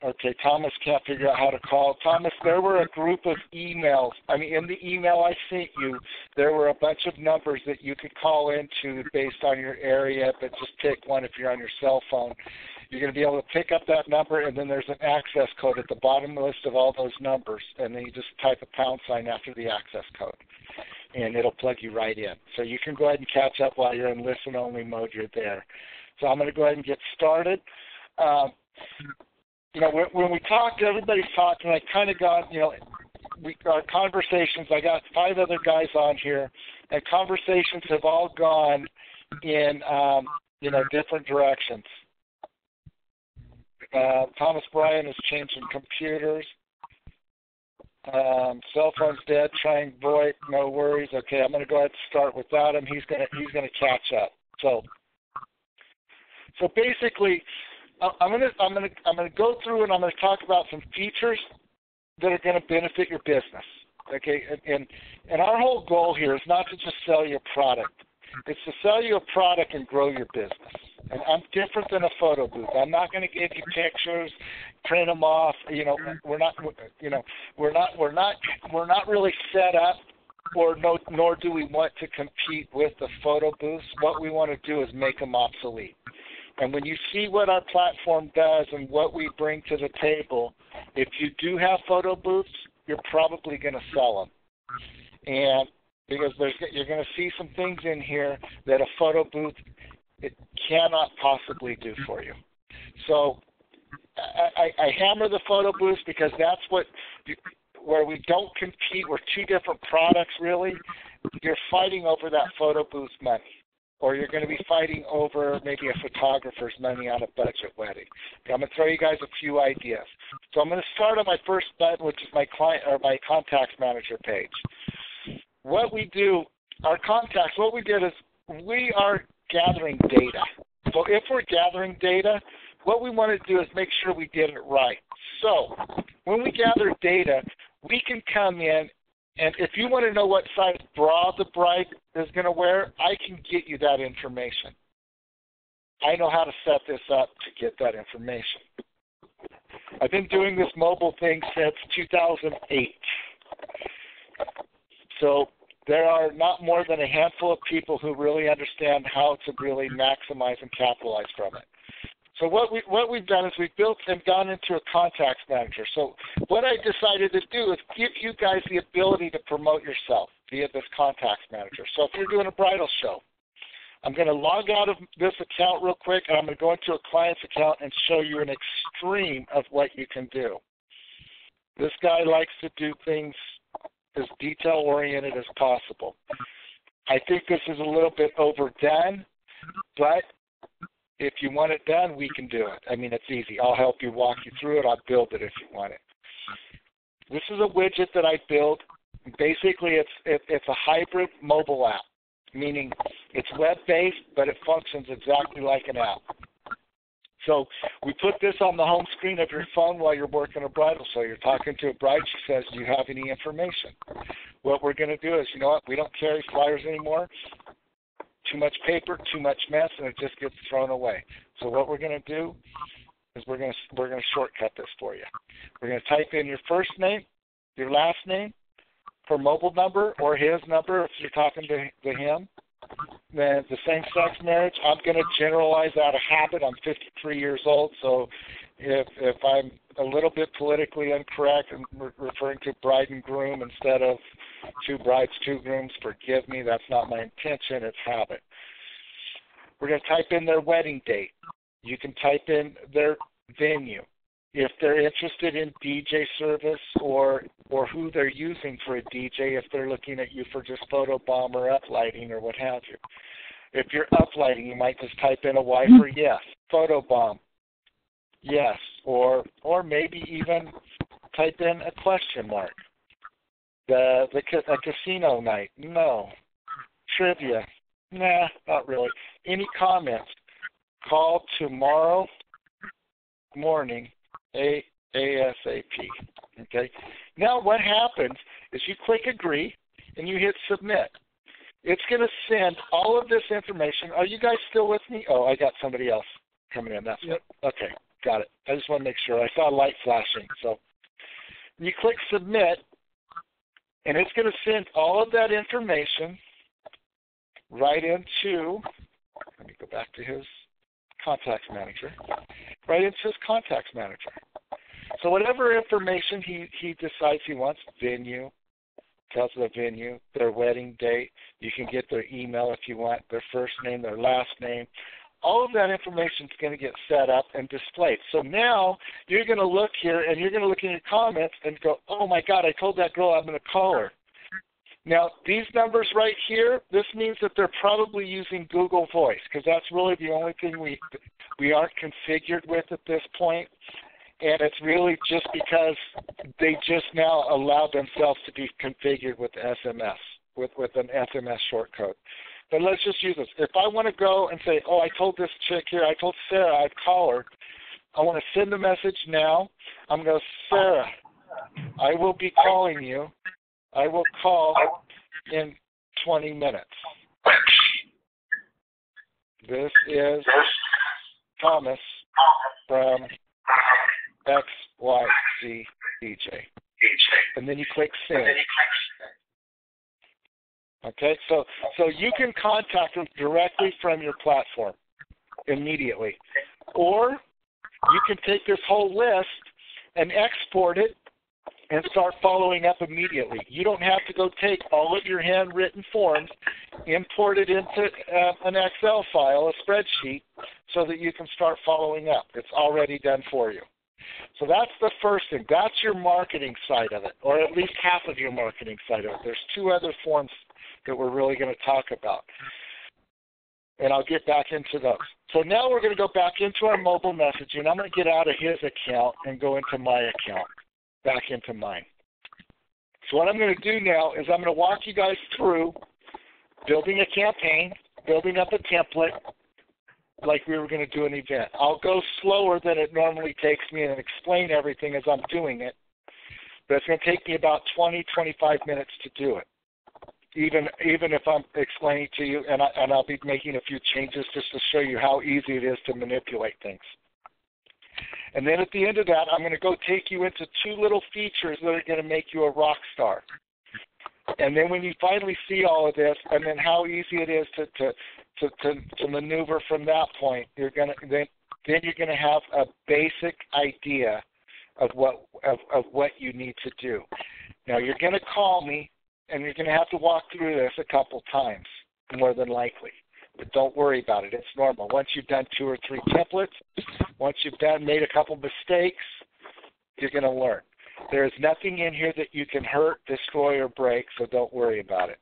Okay, Thomas can't figure out how to call. Thomas, there were a group of emails. I mean, in the email I sent you, there were a bunch of numbers that you could call into based on your area, but just pick one if you're on your cell phone. You're going to be able to pick up that number, and then there's an access code at the bottom list of all those numbers, and then you just type a pound sign after the access code, and it'll plug you right in. So you can go ahead and catch up while you're in listen-only mode. You're there. So I'm going to go ahead and get started. You know, when we talked, everybody's talking. I kind of got, you know, our conversations. I got 5 other guys on here, and conversations have all gone in, you know, different directions. Thomas Bryan is changing computers. Cell phone's dead. Trying VoIP. No worries. Okay, I'm going to go ahead and start without him. He's going to catch up. So basically, I'm going to go through and I'm going to talk about some features that are going to benefit your business. Okay, and our whole goal here is not to just sell you a product. It's to sell you a product and grow your business. And I'm different than a photo booth. I'm not going to give you pictures, print them off. You know, we're not really set up, nor do we want to compete with the photo booths. What we want to do is make them obsolete. And when you see what our platform does and what we bring to the table, if you do have photo booths, you're probably going to sell them. And because you're going to see some things in here that a photo booth it cannot possibly do for you. So I hammer the photo booths because that's where we don't compete. We're 2 different products, really. You're fighting over that photo booth's money, or you're going to be fighting over maybe a photographer's money on a budget wedding. Okay, I'm going to throw you guys a few ideas. So I'm going to start on my first button, which is my client or my contacts manager page. What we do, our contacts, what we did is we are gathering data. So if we're gathering data, what we want to do is make sure we did it right. So when we gather data, we can come in, and if you want to know what size bra the bride is going to wear, I can get you that information. I know how to set this up to get that information. I've been doing this mobile thing since 2008. So there are not more than a handful of people who really understand how to really maximize and capitalize from it. So what we've done is we've built and gone into a contacts manager. So what I decided to do is give you guys the ability to promote yourself via this contacts manager. So if you're doing a bridal show, I'm going to log out of this account real quick, and I'm going to go into a client's account and show you an extreme of what you can do. This guy likes to do things as detail-oriented as possible. I think this is a little bit overdone, but if you want it done, we can do it. I mean, it's easy. I'll help you, walk you through it. I'll build it if you want it. This is a widget that I built. Basically, it's a hybrid mobile app, meaning it's web-based, but it functions exactly like an app. So we put this on the home screen of your phone while you're working a bridal show. You're talking to a bride. She says, do you have any information? What we're going to do is, you know what, we don't carry flyers anymore. Too much paper, too much mess, and it just gets thrown away. So what we're going to do is we're going to shortcut this for you. We're going to type in your first name, your last name, her mobile number or his number if you're talking to him. Then the same-sex marriage, I'm going to generalize out of habit. I'm 53 years old, so if I'm a little bit politically incorrect and referring to bride and groom instead of 2 brides, 2 grooms, forgive me. That's not my intention. It's habit. We're going to type in their wedding date. You can type in their venue. If they're interested in DJ service or who they're using for a DJ, if they're looking at you for just photobomb or uplighting or what have you. If you're uplighting, you might just type in a wife or yes, photobomb, yes, or maybe even type in a question mark. A casino night, no. Trivia, nah, not really. Any comments? Call tomorrow morning. ASAP. Okay. Now what happens is you click agree and you hit submit. It's going to send all of this information. Are you guys still with me? Oh, I got somebody else coming in. That's yep. Okay. Got it. I just want to make sure. I saw a light flashing. So you click submit, and it's going to send all of that information right into, let me go back to his contacts manager, right into his contacts manager. So whatever information he decides he wants, venue, tells the venue, their wedding date, you can get their email if you want, their first name, their last name. All of that information is going to get set up and displayed. So now you're going to look here and you're going to look in your comments and go, oh my God, I told that girl I'm going to call her. Now, these numbers right here, this means that they're probably using Google Voice, because that's really the only thing we aren't configured with at this point. And it's really just because they just now allowed themselves to be configured with SMS, with an SMS short code. But let's just use this. If I want to go and say, oh, I told this chick here, I told Sarah I'd call her, I want to send a message now. I'm going to, Sarah, I will be calling you. I will call in 20 minutes. This is Thomas from XYZ DJ. And then you click send. Okay, so you can contact them directly from your platform immediately. Or you can take this whole list and export it and start following up immediately. You don't have to go take all of your handwritten forms, import it into an Excel file, a spreadsheet, so that you can start following up. It's already done for you. So that's the first thing. That's your marketing side of it, or at least half of your marketing side of it. There's two other forms that we're really going to talk about, and I'll get back into those. So now we're going to go back into our mobile messaging. I'm going to get out of his account and go into my account, back into mine. So what I'm going to do now is I'm going to walk you guys through building a campaign, building up a template, like we were going to do an event. I'll go slower than it normally takes me and explain everything as I'm doing it, but it's going to take me about 20, 25 minutes to do it, even if I'm explaining to you, and I'll be making a few changes just to show you how easy it is to manipulate things. And then at the end of that, I'm going to go take you into two little features that are going to make you a rock star. And then when you finally see all of this, and then how easy it is to maneuver from that point, you're going to then you're going to have a basic idea of what you need to do. Now you're going to call me, and you're going to have to walk through this a couple times, more than likely. But don't worry about it. It's normal. Once you've done 2 or 3 templates, once you've made a couple mistakes, you're going to learn. There is nothing in here that you can hurt, destroy, or break, so don't worry about it.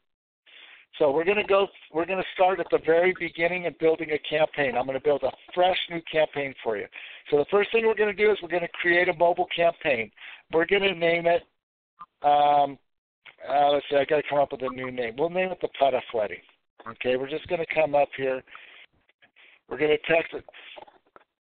So we're going to start at the very beginning and building a campaign. I'm going to build a fresh new campaign for you. So the first thing we're going to do is we're going to create a mobile campaign. We're going to name it, let's see, I got to come up with a new name. We'll name it the Putta Wedding. Okay, we're just going to come up here. We're going to text it.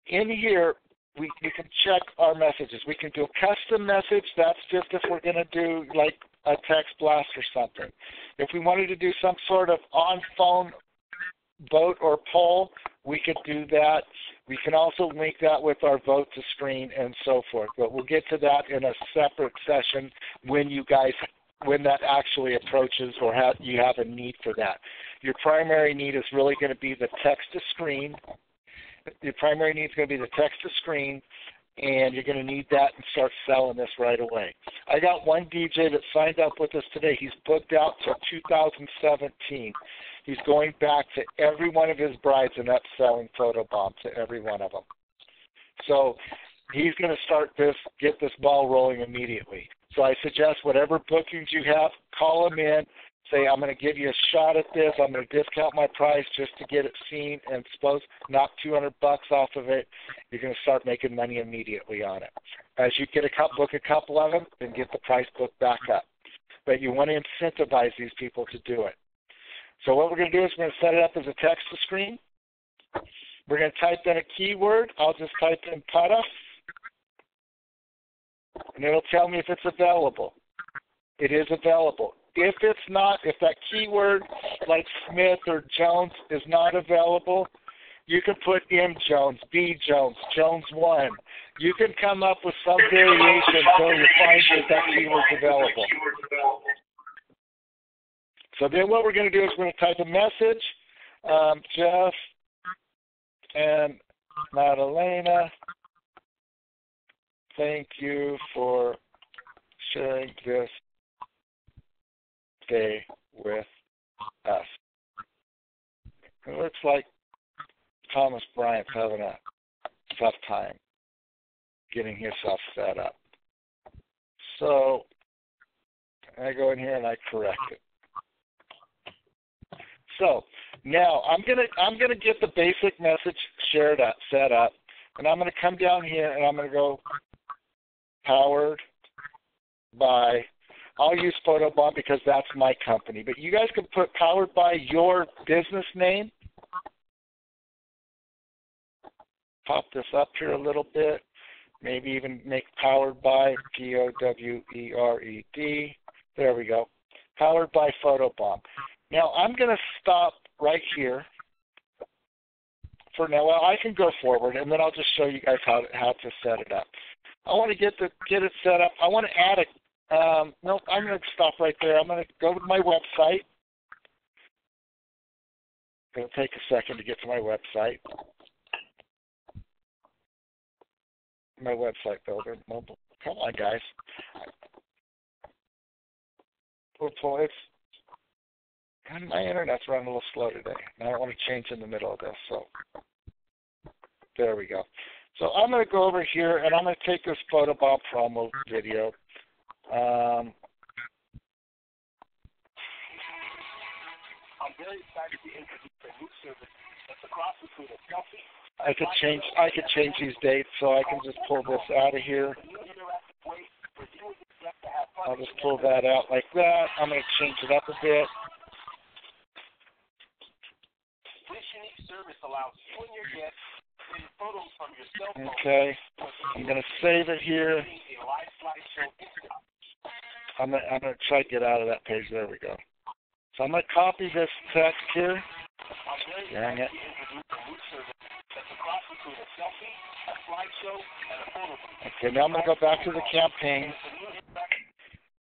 In here, we can check our messages. We can do a custom message. That's just if we're going to do like a text blast or something. If we wanted to do some sort of on-phone vote or poll, we could do that. We can also link that with our vote to screen and so forth. But we'll get to that in a separate session when that actually approaches or you have a need for that. Your primary need is really going to be the text-to-screen. Your primary need is going to be the text-to-screen, and you're going to need that and start selling this right away. I got one DJ that signed up with us today. He's booked out till 2017. He's going back to every one of his brides and upselling photobomb to every one of them. So he's going to get this ball rolling immediately. So I suggest whatever bookings you have, call him in, say, I'm going to give you a shot at this. I'm going to discount my price just to get it seen and knock $200 off of it. You're going to start making money immediately on it. As you book a couple of them, then get the price book back up. But you want to incentivize these people to do it. So what we're going to do is we're going to set it up as a text-to-screen. We're going to type in a keyword. I'll just type in Putta, and it'll tell me if it's available. It is available. If it's not, if that keyword like Smith or Jones is not available, You can put M. Jones, B. Jones, Jones 1. You can come up with some variation until you find that keyword's available. So then what we're going to do is we're going to type a message. Jeff and Madalena, thank you for sharing this day with us. It looks like Thomas Bryant's having a tough time getting himself set up. So I go in here and I correct it. So now I'm gonna get the basic message set up, and I'm gonna come down here and I'm gonna go powered by. I'll use Photobomb because that's my company, but you guys can put powered by your business name. Pop this up here a little bit. Maybe even make powered by POWERED. There we go. Powered by Photobomb. Now I'm going to stop right here for now. Well, I can go forward, and then I'll just show you guys how to set it up. I want to get it set up. I want to add a. No, I'm going to stop right there. I'm going to go to my website. It'll take a second to get to my website. My website builder, mobile. Come on, guys. My internet's running a little slow today. I don't want to change in the middle of this. So there we go. So I'm going to go over here, and I'm going to take this Photobomb promo video. I'm very excited to introduce a new service that's a cross between a selfie. I could change these dates, so I can just pull this out of here. I'll just pull that out like that. I'm going to change it up a bit. This unique service allows you and your guests to take photos from your cell phone. Okay. I'm going to save it here. I'm going to try to get out of that page. There we go. So I'm going to copy this text here. Dang it. Okay, now I'm going to go back to the campaign,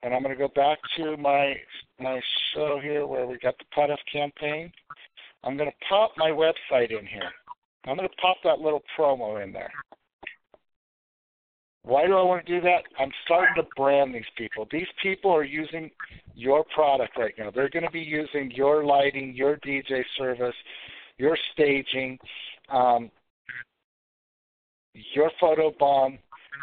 and I'm going to go back to my show here where we got the Putoff campaign. I'm going to pop my website in here. I'm going to pop that little promo in there. Why do I want to do that? I'm starting to brand these people. These people are using your product right now. They're going to be using your lighting, your DJ service, your staging, your Photobomb,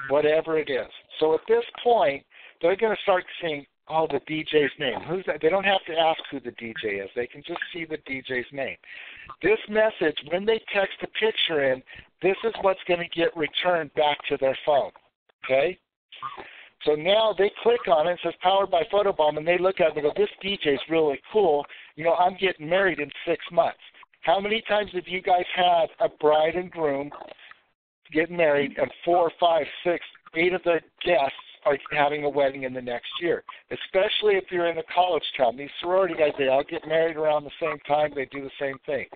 whatever it is. So at this point, they're going to start seeing, the DJ's name. Who's that? They don't have to ask who the DJ is. They can just see the DJ's name. This message, when they text a picture in, this is what's going to get returned back to their phone. Okay? So now they click on it. It says powered by Photobomb, and they look at it and go, this DJ's really cool. I'm getting married in 6 months. How many times have you guys had a bride and groom getting married, and 4, 5, 6, 8 of the guests are having a wedding in the next year, especially if you're in a college town. These sorority guys, they all get married around the same time. They do the same thing.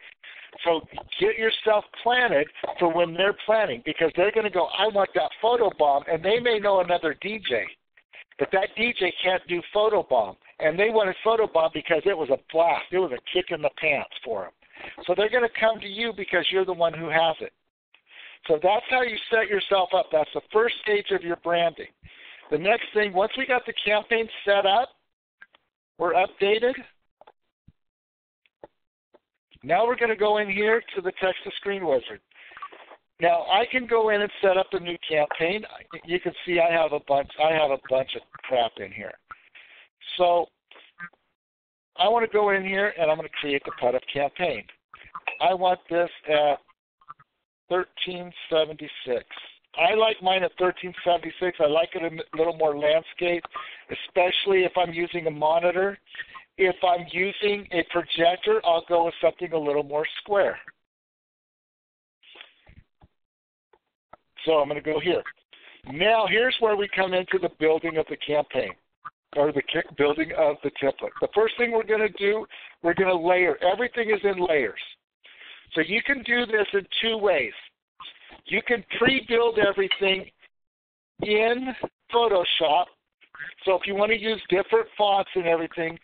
So get yourself planted for when they're planning, because they're going to go, I want that Photobomb, and they may know another DJ, but that DJ can't do Photobomb, and they wanted Photobomb because it was a blast. It was a kick in the pants for them. So they're going to come to you because you're the one who has it. So that's how you set yourself up. That's the first stage of your branding. The next thing, once we got the campaign set up, we're updated. Now we're going to go in here to the text-to-screen wizard. Now I can go in and set up a new campaign. You can see I have a bunch of crap in here. So I want to go in here and I'm going to create the Putoff campaign. I want this at 1376. I like mine at 1376. I like it a little more landscape, especially if I'm using a monitor. If I'm using a projector, I'll go with something a little more square. So I'm going to go here. Now here's where we come into the building of the campaign, or the building of the template. The first thing we're going to do, we're going to layer. Everything is in layers. So you can do this in two ways. You can pre-build everything in Photoshop. So if you want to use different fonts and everything,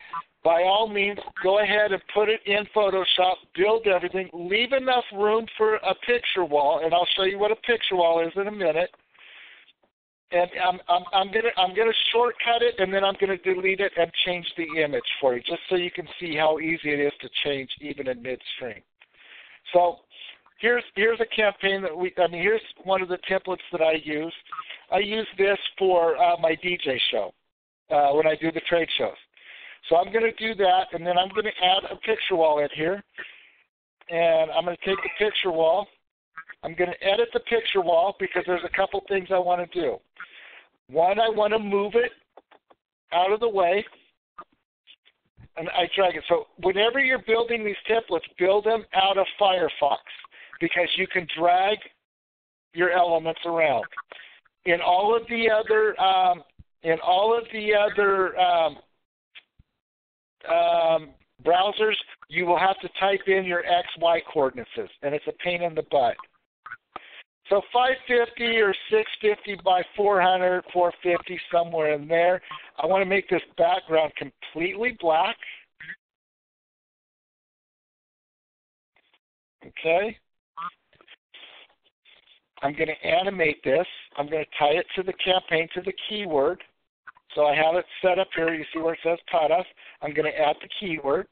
by all means, go ahead and put it in Photoshop, build everything, leave enough room for a picture wall, and I'll show you what a picture wall is in a minute. And I'm gonna shortcut it, and then I'm gonna delete it and change the image for you, just so you can see how easy it is to change even in midstream. So here's a campaign that here's one of the templates that I use. I use this for my DJ show when I do the trade shows. So I'm going to do that, and then I'm going to add a picture wall in here. And I'm going to take the picture wall. I'm going to edit the picture wall because there's a couple things I want to do. One, I want to move it out of the way, and I drag it. So whenever you're building these templates, build them out of Firefox because you can drag your elements around. In all of the other browsers, you will have to type in your XY coordinates, and it's a pain in the butt. So 550 or 650 by 400, 450, somewhere in there. I want to make this background completely black. Okay. I'm going to animate this. I'm going to tie it to the campaign, to the keyword. So I have it set up here. You see where it says Padas. I'm going to add the keyword.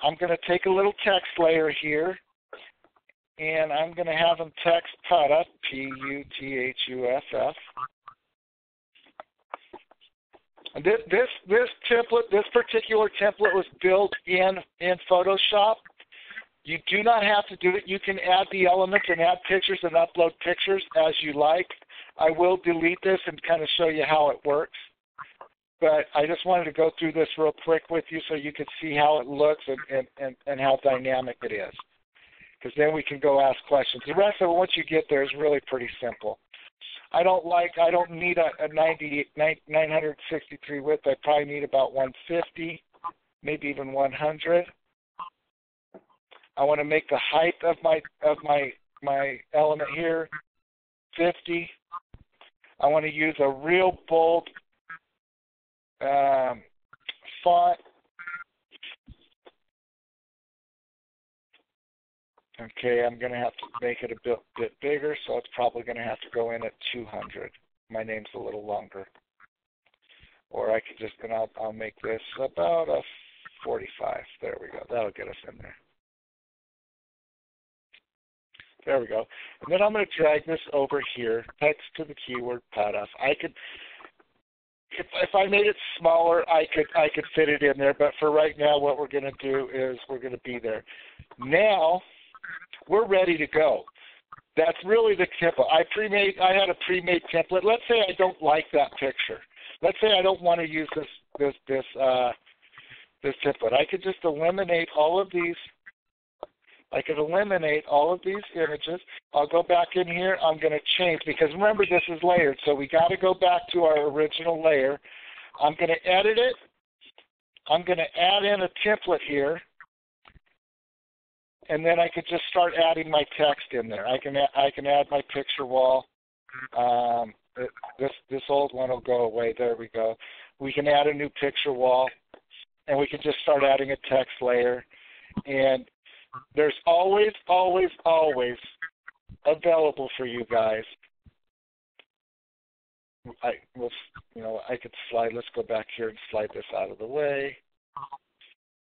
I'm going to take a little text layer here, and I'm going to have them text Putuff, P-U-T-H-U-F-F. And this template, this particular template was built in Photoshop. You do not have to do it. You can add the elements and add pictures and upload pictures as you like. I will delete this and kind of show you how it works. But I just wanted to go through this real quick with you so you could see how it looks and how dynamic it is. Because then we can go ask questions. The rest of it, once you get there, is really pretty simple. I don't need a 963 width. I probably need about 150, maybe even 100. I want to make the height of my element here 50. I want to use a real bold font. Okay, I'm going to have to make it a bit bigger, so it's probably going to have to go in at 200. My name's a little longer. Or I could just, and I'll make this about a 45. There we go. That'll get us in there. There we go. And then I'm going to drag this over here, text to the keyword Padas. I could, if I made it smaller, I could fit it in there. But for right now, what we're going to do is we're going to be there. Now we're ready to go. That's really the template. I had a pre-made template. Let's say I don't like that picture. Let's say I don't want to use this template. I could just eliminate all of these. I could eliminate all of these images. I'll go back in here. I'm going to change, because remember, this is layered, so we got to go back to our original layer. I'm going to edit it. I'm going to add in a template here, and then I could just start adding my text in there. I can add my picture wall. This old one will go away. There we go. We can add a new picture wall, and we can just start adding a text layer. And there's always, always, always available for you guys. I could slide. Let's go back here and slide this out of the way.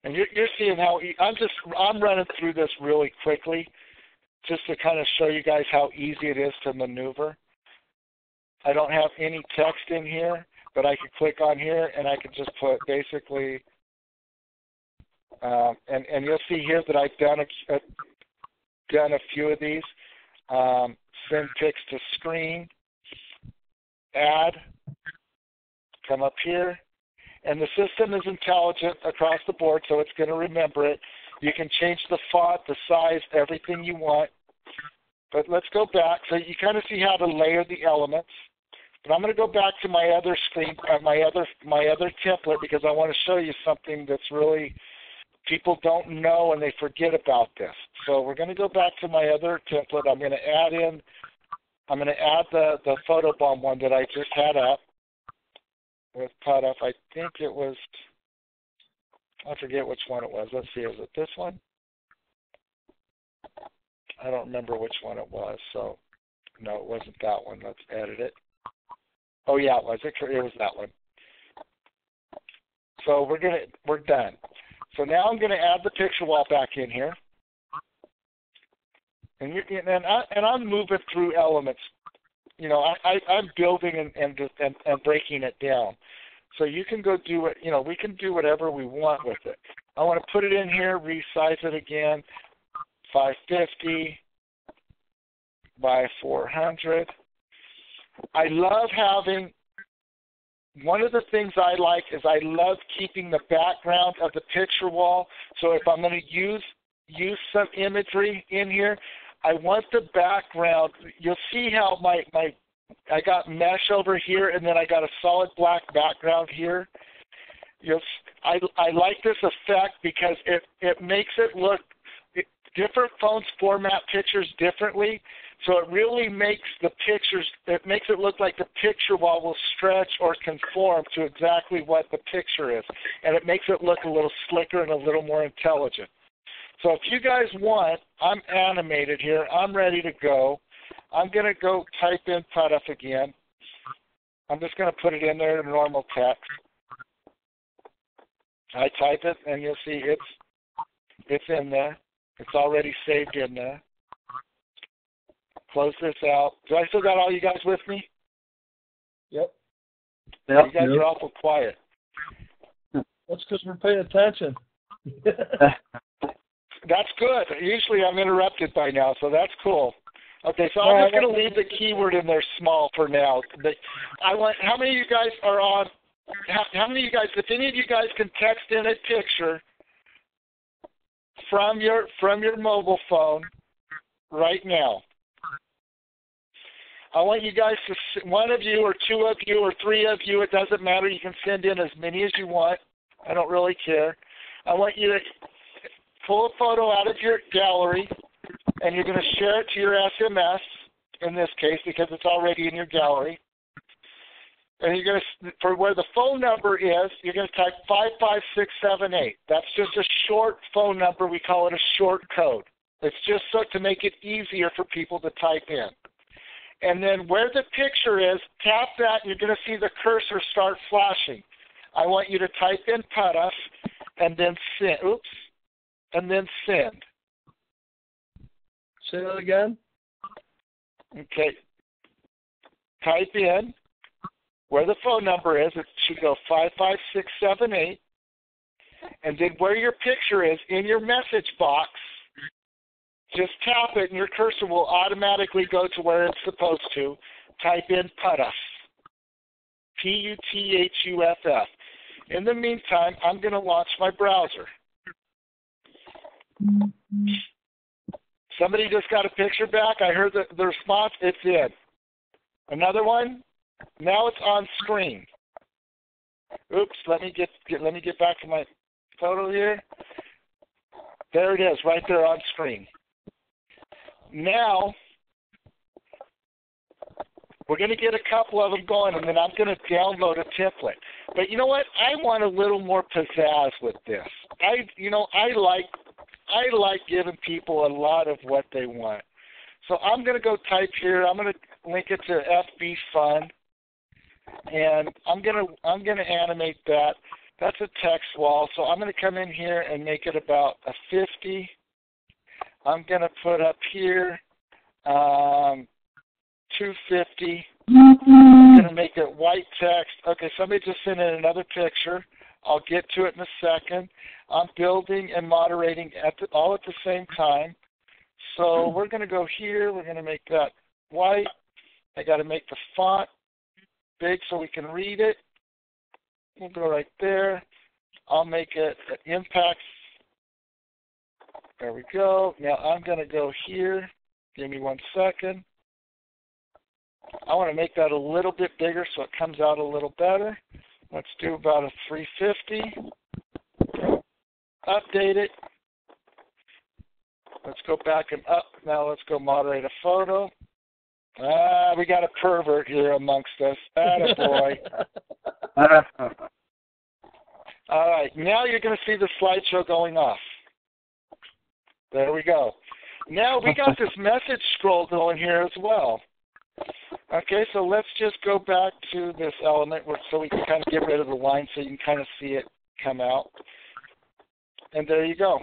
And you're seeing how I'm running through this really quickly, just to kind of show you guys how easy it is to maneuver. I don't have any text in here, but I can click on here and I can just put basically. And you'll see here that I've done a few of these. Send pics to screen, add, come up here, and the system is intelligent across the board, so it's going to remember it. You can change the font, the size, everything you want. But let's go back so you kind of see how to layer the elements. But I'm going to go back to my other screen, my other template, because I want to show you something that's really. People don't know and they forget about this. So we're going to go back to my other template. I'm going to add the photobomb one that I just had up with Puttoff. I think it was, I forget which one it was. Let's see, was it this one? I don't remember which one it was. So, no, it wasn't that one. Let's edit it. Oh, yeah, it was. It was that one. So we're done. So now I'm going to add the picture wall back in here. And I'm moving through elements. You know, I'm building and breaking it down. So you can go do it. You know, we can do whatever we want with it. I want to put it in here, resize it again, 550 by 400. I love having. One of the things I like is I love keeping the background of the picture wall. So if I'm going to use some imagery in here, I want the background. You'll see how I got mesh over here, and then I got a solid black background here. I like this effect because it makes it look, different phones format pictures differently. So it really makes it makes it look like the picture wall will stretch or conform to exactly what the picture is. And it makes it look a little slicker and a little more intelligent. So if you guys want, I'm animated here. I'm ready to go. I'm going to go type in Puttoff again. I'm just going to put it in there in normal text. I type it, and you'll see it's in there. It's already saved in there. Close this out. Do I still got all you guys with me? Yep. You guys are awful quiet. That's because we're paying attention. That's good. Usually I'm interrupted by now, so that's cool. Okay, so I'm just going to leave the keyword in there small for now. How many of you guys are on? How many of you guys, if any of you guys can text in a picture from your mobile phone right now. I want you guys to, one of you or two of you or three of you, it doesn't matter. You can send in as many as you want. I don't really care. I want you to pull a photo out of your gallery, and you're going to share it to your SMS, in this case, because it's already in your gallery. And you're going to, for where the phone number is, you're going to type 55678. That's just a short phone number. We call it a short code. It's just so to make it easier for people to type in. And then where the picture is, tap that, and you're going to see the cursor start flashing. I want you to type in Puttoff and then send. Oops. And then send. Say that again. Okay. Type in where the phone number is. It should go 55678. And then where your picture is in your message box, just tap it, and your cursor will automatically go to where it's supposed to. Type in Puttoff. P-U-T-H-U-F-F. In the meantime, I'm going to launch my browser. Somebody just got a picture back. I heard the response. It's in. Another one. Now it's on screen. Oops. Let me get back to my photo here. There it is, right there on screen. Now we're going to get a couple of them going, and then I'm going to download a template. But you know what? I want a little more pizzazz with this. I like giving people a lot of what they want. So I'm going to go type here. I'm going to link it to FB Fun, and I'm going to animate that. That's a text wall. So I'm going to come in here and make it about a 50. I'm going to put up here 250. I'm going to make it white text. Okay, somebody just sent in another picture. I'll get to it in a second. I'm building and moderating all at the same time. So we're going to go here. We're going to make that white. I got to make the font big so we can read it. We'll go right there. I'll make it impact. There we go. Now I'm going to go here. Give me 1 second. I want to make that a little bit bigger so it comes out a little better. Let's do about a 350. Update it. Let's go back and up. Now let's go moderate a photo. We got a pervert here amongst us. Attaboy. All right, now you're going to see the slideshow going off. There we go. Now we got this message scroll going here as well. Okay, so let's just go back to this element so we can kind of get rid of the line so you can kind of see it come out. And there you go.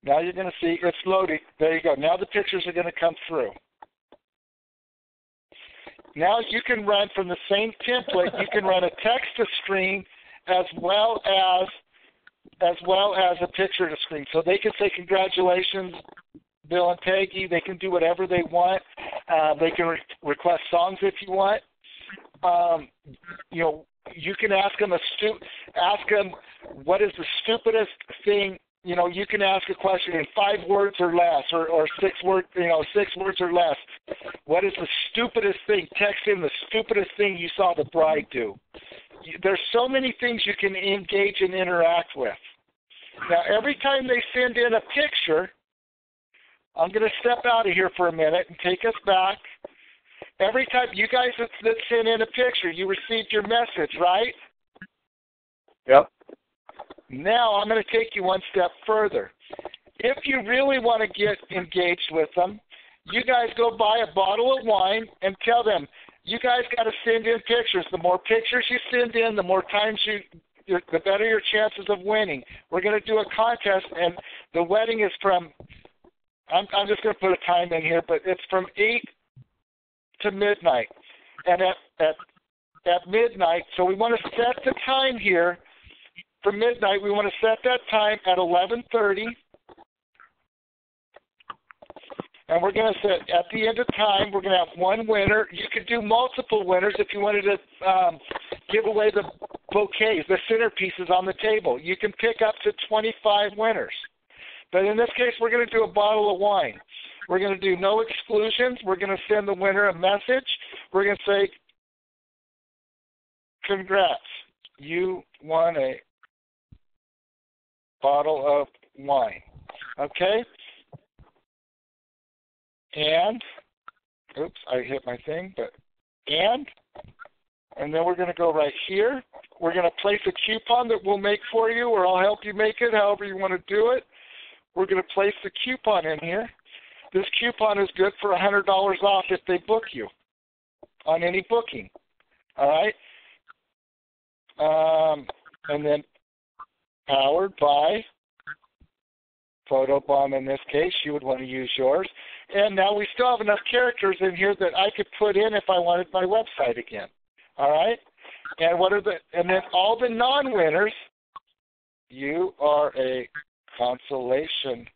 Now you're going to see it's loading. There you go. Now the pictures are going to come through. Now you can run from the same template, you can run a text to screen as well as a picture to screen. So they can say congratulations, Bill and Peggy. They can do whatever they want. They can request songs if you want. You can ask them what is the stupidest thing. You can ask a question in 5 words or less, or 6 words or less. What is the stupidest thing? Text in the stupidest thing you saw the bride do. There's so many things you can engage and interact with. Now, every time they send in a picture, I'm going to step out of here for a minute and take us back. Every time you guys that send in a picture, you received your message, right? Yep. Now I'm going to take you one step further. If you really want to get engaged with them, you guys go buy a bottle of wine and tell them, you guys got to send in pictures. The more pictures you send in, the more times the better your chances of winning. We're going to do a contest, and the wedding is from, I'm just going to put a time in here, but it's from 8 to midnight. And at midnight, so we want to set the time here. For midnight, we want to set that time at 11:30, and we're going to set at the end of time. We're going to have one winner. You could do multiple winners if you wanted to give away the bouquets, the centerpieces on the table. You can pick up to 25 winners, but in this case, we're going to do a bottle of wine. We're going to do no exclusions. We're going to send the winner a message. We're going to say, "Congrats, you won a bottle of wine." Okay? And, oops, I hit my thing, and then we're going to go right here. We're going to place a coupon that we'll make for you, or I'll help you make it, however you want to do it. We're going to place the coupon in here. This coupon is good for $100 off if they book you on any booking. All right? And then powered by Photobomb in this case. You would want to use yours. And now we still have enough characters in here that I could put in if I wanted my website again. All right? And then all the non-winners, you are a consolation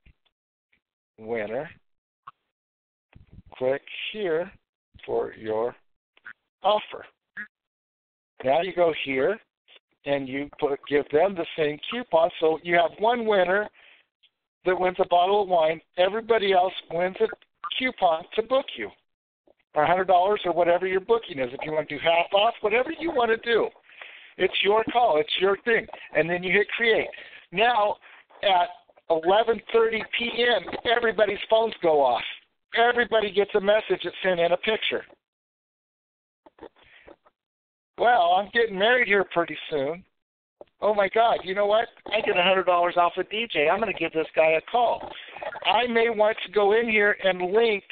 winner. Click here for your offer. Now you go here and you give them the same coupon. So you have one winner that wins a bottle of wine. Everybody else wins a coupon to book you, or $100 or whatever your booking is. If you want to do half off, whatever you want to do, it's your call. It's your thing. And then you hit create. Now at 11:30 p.m., everybody's phones go off. Everybody gets a message that sent in a picture. Well, I'm getting married here pretty soon. Oh, my God, you know what? I get $100 off a DJ. I'm going to give this guy a call. I may want to go in here and link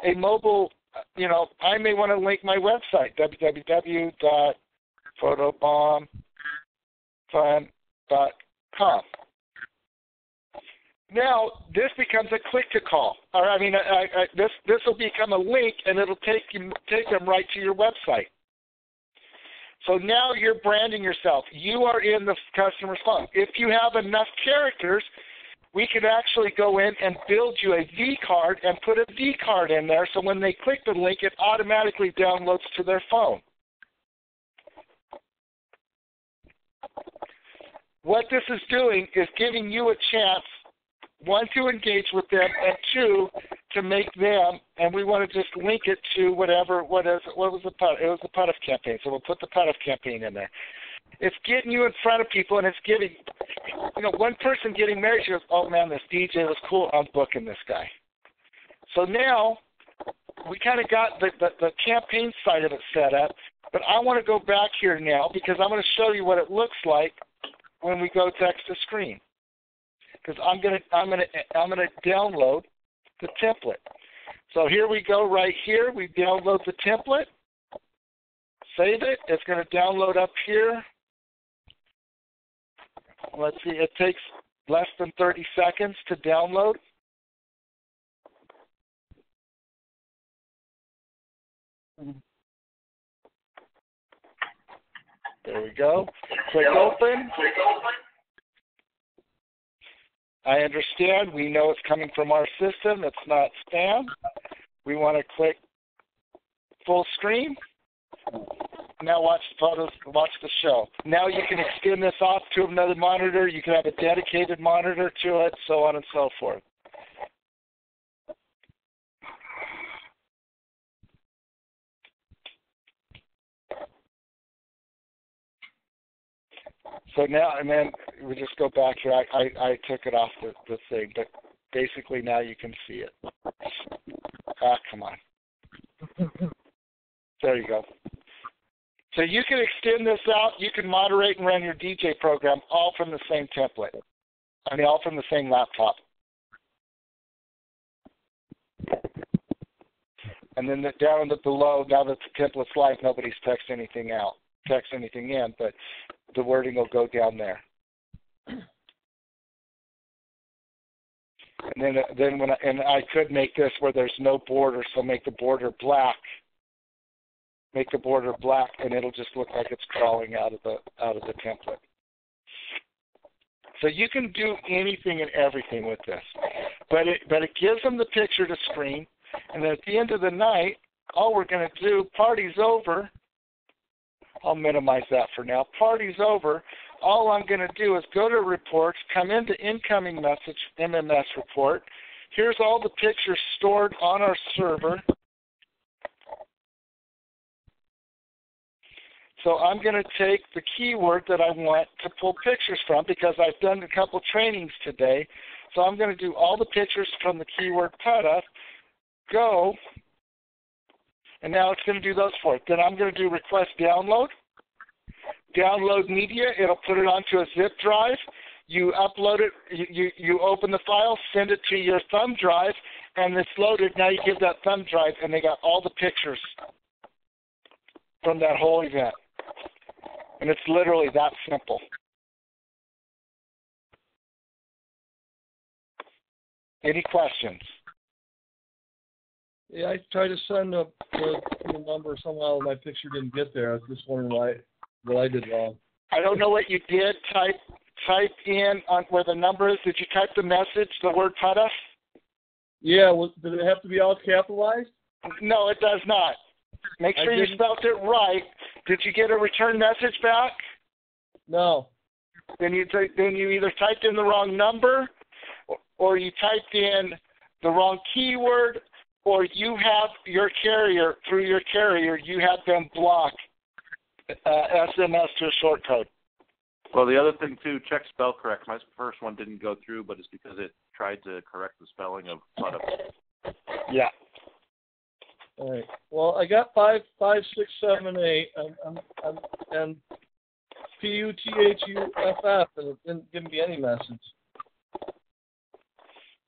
a mobile, I may want to link my website, www.photobombfun.com. Now, this becomes a click-to-call. This will become a link, and it'll take them right to your website. So now you're branding yourself. You are in the customer's phone. If you have enough characters, we can actually go in and build you a V card and put a V card in there, so when they click the link, it automatically downloads to their phone. What this is doing is giving you a chance, one, to engage with them, and two, to make them, and we want to just link it to what was the PUDF campaign. So we'll put the PUDF campaign in there. It's getting you in front of people, and it's giving, one person getting married, she goes, oh, man, this DJ was cool. I'm booking this guy. So now we kind of got the campaign side of it set up, but I want to go back here now because I'm going to show you what it looks like when we go text to screen. Because I'm going to download the template. So here we go right here. We download the template. Save it. It's going to download up here. Let's see. It takes less than 30 seconds to download. There we go. Click open. I understand. We know it's coming from our system. It's not spam. We want to click full screen. Now watch the photos, watch the show. Now you can extend this off to another monitor. You can have a dedicated monitor to it, so on and so forth. So now, and then we just go back here. I took it off the thing, but basically now you can see it. Come on. There you go. So you can extend this out. You can moderate and run your DJ program all from the same template. All from the same laptop. And then down below, now that the template's live, nobody's text anything in, but the wording will go down there. And then when I could make this where there's no border, so make the border black. Make the border black, and it'll just look like it's crawling out of the template. So you can do anything and everything with this, but it gives them the picture to screen, and then at the end of the night, all we're going to do, party's over. I'll minimize that for now. Party's over. All I'm going to do is go to reports, come into incoming message, MMS report. Here's all the pictures stored on our server. So I'm going to take the keyword that I want to pull pictures from because I've done a couple trainings today. So I'm going to do all the pictures from the keyword PUDA, go, and now it's going to do those for it. Then I'm going to do request download. Download media. It'll put it onto a zip drive. You upload it. You open the file, send it to your thumb drive, and it's loaded. Now you give that thumb drive, and they got all the pictures from that whole event. And it's literally that simple. Any questions? Yeah, I tried to send the number. Somehow my picture didn't get there. I was just wondering what I did wrong. I don't know what you did. Type in on where the number is. Did you type the message, the word PUDA? Yeah. Did it have to be all capitalized? No, it does not. Make sure you spelled it right. Did you get a return message back? No. Then you either typed in the wrong number, or you typed in the wrong keyword, or you have your carrier, through your carrier, you have them block SMS to a short code. Well, the other thing, too, check spell correct. My first one didn't go through, but it's because it tried to correct the spelling of PUDA. Yeah. All right. Well, I got 5, 6, 7, 8, and PUTHUFF, and it didn't give me any message.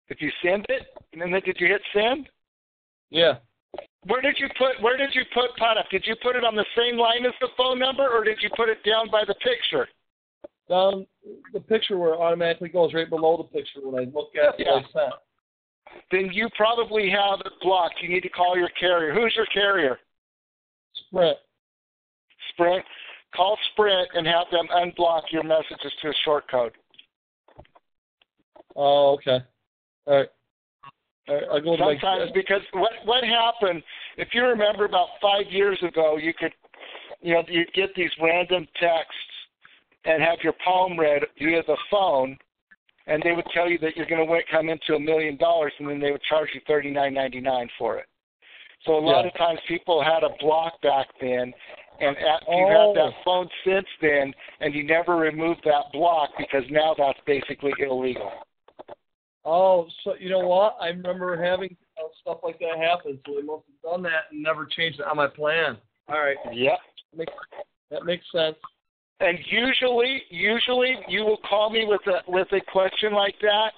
Did you send it? And then did you hit send? Yeah. Where did you put PUDA? Did you put it on the same line as the phone number, or did you put it down by the picture? Down the picture where it automatically goes right below the picture when I look at what I sent. Then you probably have it blocked. You need to call your carrier. Who's your carrier? Sprint. Sprint. Call Sprint and have them unblock your messages to a short code. Oh, okay. All right. I'll go sometimes because what happened, if you remember about 5 years ago, you'd get these random texts and have your palm read via the phone, and they would tell you that you're going to come into $1 million, and then they would charge you $39.99 for it. So a lot of times people had a block back then, And you have that phone since then, and you never removed that block because now that's basically illegal. Oh, so you know what? I remember having stuff like that happen, so they must have done that and never changed it on my plan. All right. Yep. That makes sense. And usually you will call me with a question like that.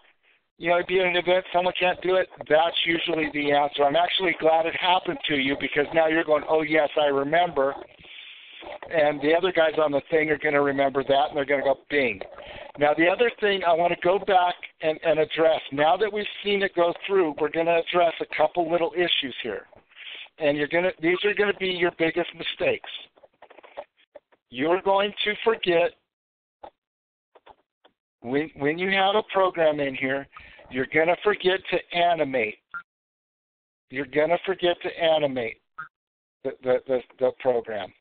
You know, it'd be an event, someone can't do it. That's usually the answer. I'm actually glad it happened to you because now you're going, oh, yes, I remember. And the other guys on the thing are going to remember that, and they're going to go, bing. Now, the other thing I want to go back and address, now that we've seen it go through, we're going to address a couple little issues here. And these are going to be your biggest mistakes. You're going to forget, when you have a program in here, you're going to forget to animate. You're going to forget to animate the program.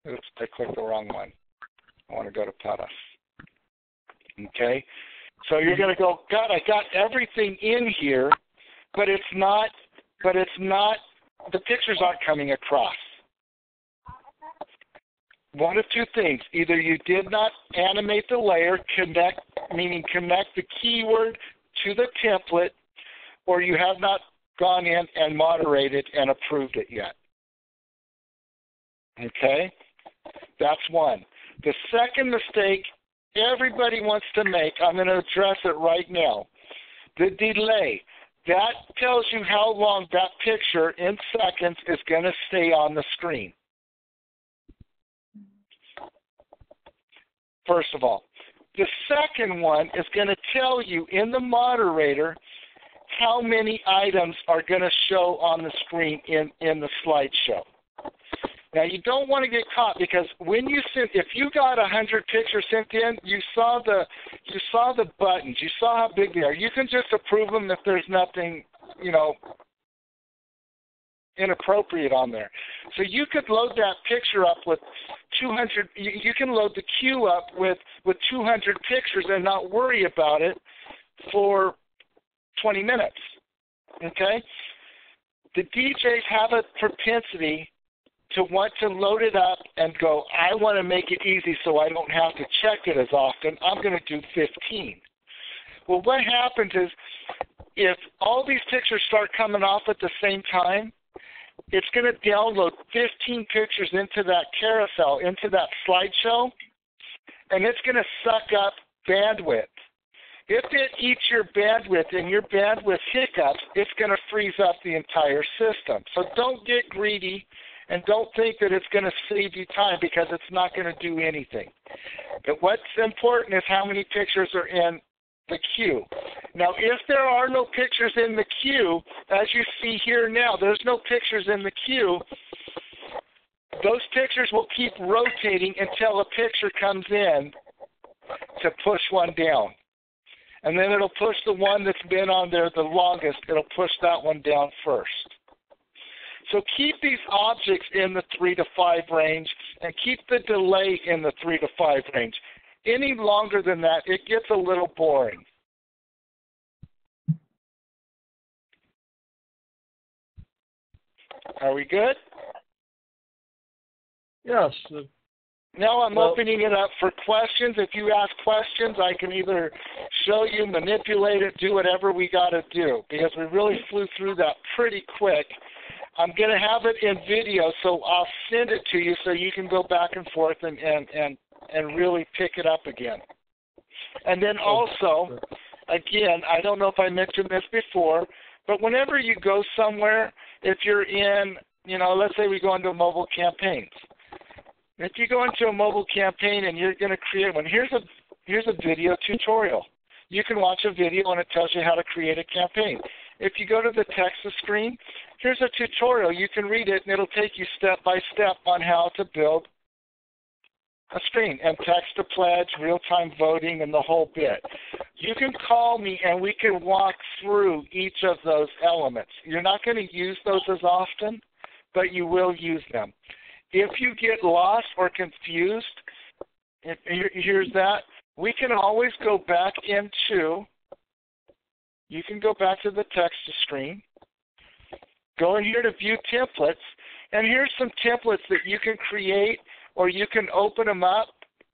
Oops, I clicked the wrong one. I want to go to Paras. Okay? So you're going to go, God, I got everything in here, but it's not, the pictures aren't coming across. One of two things. Either you did not animate the layer, connect the keyword to the template, or you have not gone in and moderated and approved it yet. Okay? That's one. The second mistake everybody wants to make, I'm going to address it right now. The delay. That tells you how long that picture in seconds is going to stay on the screen. First of all. The second one is going to tell you in the moderator how many items are going to show on the screen in the slideshow. Now, you don't want to get caught because if you got 100 pictures sent in, you saw the buttons, you saw how big they are. You can just approve them if there's nothing, inappropriate on there. So you could load that picture up with 200. You can load the queue up with 200 pictures and not worry about it for 20 minutes. Okay? The DJs have a propensity to want to load it up and go, I want to make it easy so I don't have to check it as often. I'm going to do 15. Well, what happens is if all these pictures start coming off at the same time, it's going to download 15 pictures into that carousel, into that slideshow, and it's going to suck up bandwidth. If it eats your bandwidth and your bandwidth hiccups, it's going to freeze up the entire system. So don't get greedy and don't think that it's going to save you time because it's not going to do anything. But what's important is how many pictures are in the queue. Now, if there are no pictures in the queue, as you see here now, there's no pictures in the queue. Those pictures will keep rotating until a picture comes in to push one down. And then it'll push the one that's been on there the longest. It'll push that one down first. So keep these objects in the 3 to 5 range and keep the delay in the 3 to 5 range. Any longer than that, it gets a little boring. Are we good? Yes. Now I'm opening it up for questions. If you ask questions, I can either show you, manipulate it, do whatever we got to do because we really flew through that pretty quick. I'm going to have it in video, so I'll send it to you so you can go back and forth and really pick it up again. And then also, again, I don't know if I mentioned this before, but whenever you go somewhere, if you're in, let's say we go into mobile campaigns. If you go into a mobile campaign and you're going to create one, here's a video tutorial. You can watch a video and it tells you how to create a campaign. If you go to the text screen, here's a tutorial. You can read it and it'll take you step by step on how to build a screen and text to pledge, real-time voting, and the whole bit. You can call me and we can walk through each of those elements. You're not going to use those as often, but you will use them. If you get lost or confused, here's that. We can always go back into, you can go back to the text screen, go in here to view templates, And here's some templates that you can create, or you can open them up.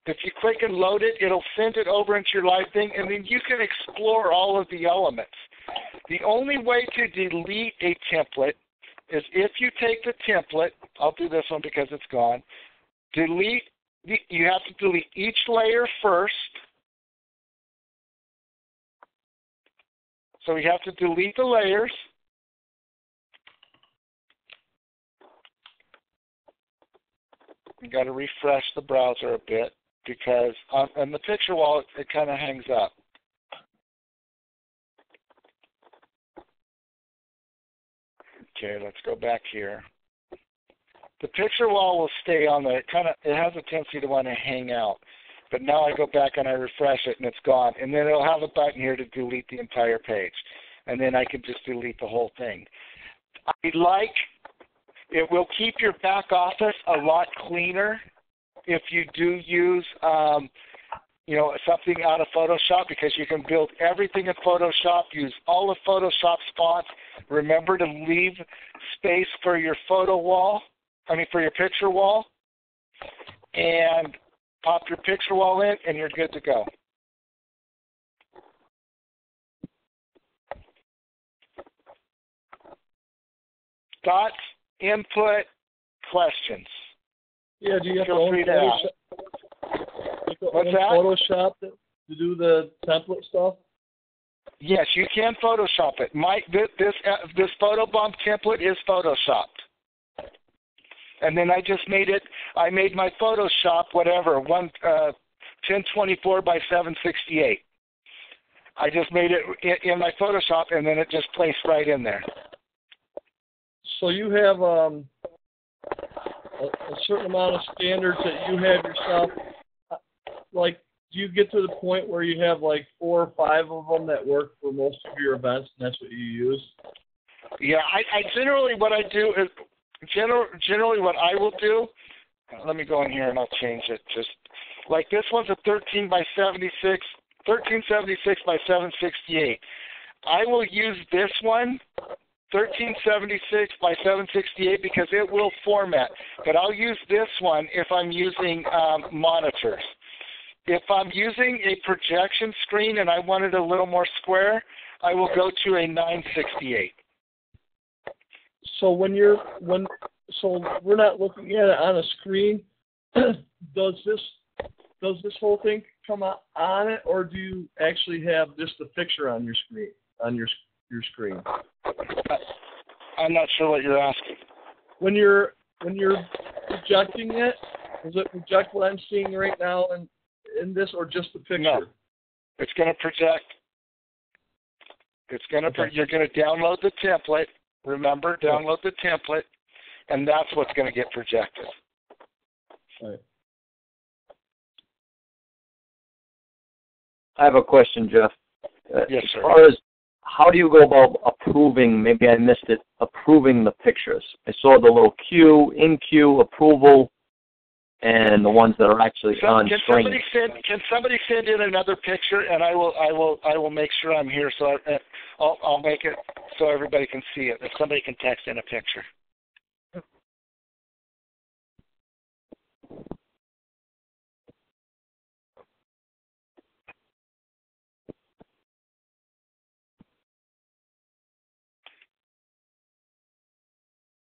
If you click and load it, it'll send it over into your live thing, and then you can explore all of the elements. The only way to delete a template is if you take the template. I'll do this one because it's gone. You have to delete each layer first. So we have to delete the layers. You got to refresh the browser a bit because on the picture wall it kind of hangs up. Okay, let's go back here. The picture wall will stay on there. It has a tendency to want to hang out. But now I go back and I refresh it and it's gone. And then it'll have a button here to delete the entire page. And then I can just delete the whole thing. It will keep your back office a lot cleaner if you do use something out of Photoshop, because you can build everything in Photoshop, use all of Photoshop's fonts. Remember to leave space for your for your picture wall, and pop your picture wall in, and you're good to go. Thoughts, input, questions? Yeah, do you have Feel free to ask. What's that? Photoshop to do the template stuff? Yes, you can Photoshop it. This photobomb template is Photoshopped. And then I made my Photoshop, 1024 by 768. I just made it in my Photoshop, and then it just placed right in there. So you have a certain amount of standards that you have yourself. Like, do you get to the point where you have like 4 or 5 of them that work for most of your events, and that's what you use? Yeah, I generally what I do is generally what I will do. Let me go in here and I'll change it. Just like this one's a 1376 by 768. I will use this one, 1376 by 768, because it will format. But I'll use this one if I'm using monitors. If I'm using a projection screen and I want it a little more square, I will go to a 968. So so we're not looking at it on a screen. Does this whole thing come on it, or do you actually have just a picture on your screen? On your screen? I'm not sure what you're asking. When you're projecting it, does it project what I'm seeing right now in this, or just the picture? No, it's going to project. You're going to download the template. Remember, download the template, and that's what's going to get projected. Right. I have a question, Jeff. Yes, sir. As far as how do you go about approving, maybe I missed it, approving the pictures? I saw the little queue, in queue, approval, and the ones that are actually on screen. Can somebody send in another picture, and I will make sure I'm here, so I'll make it so everybody can see it. If somebody can text in a picture.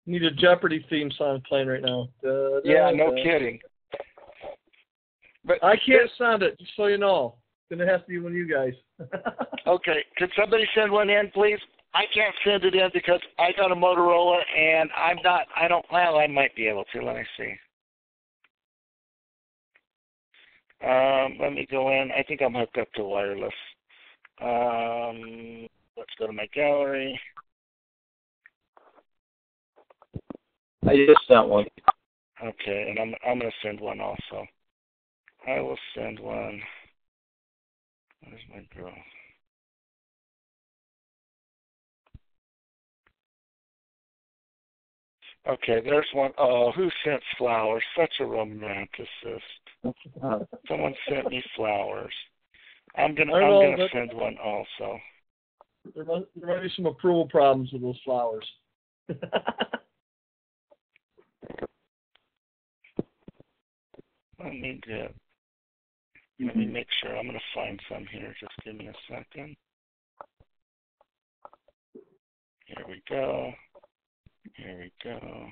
Need a Jeopardy theme song playing right now. Yeah, no kidding. But I can't sound it, just so you know. It's going to have to be one of you guys. Okay. Could somebody send one in, please? I can't send it in because I got a Motorola and I might be able to. Let me see. Let me go in. I think I'm hooked up to wireless. Let's go to my gallery. I just sent one. Okay, and I'm going to send one also. I will send one. Where's my girl? Okay, there's one. Oh, who sent flowers? Such a romanticist. Someone sent me flowers. I'm gonna send one also. There might be some approval problems with those flowers. Let me make sure. I'm going to find some here. Just give me a second. Here we go. Here we go.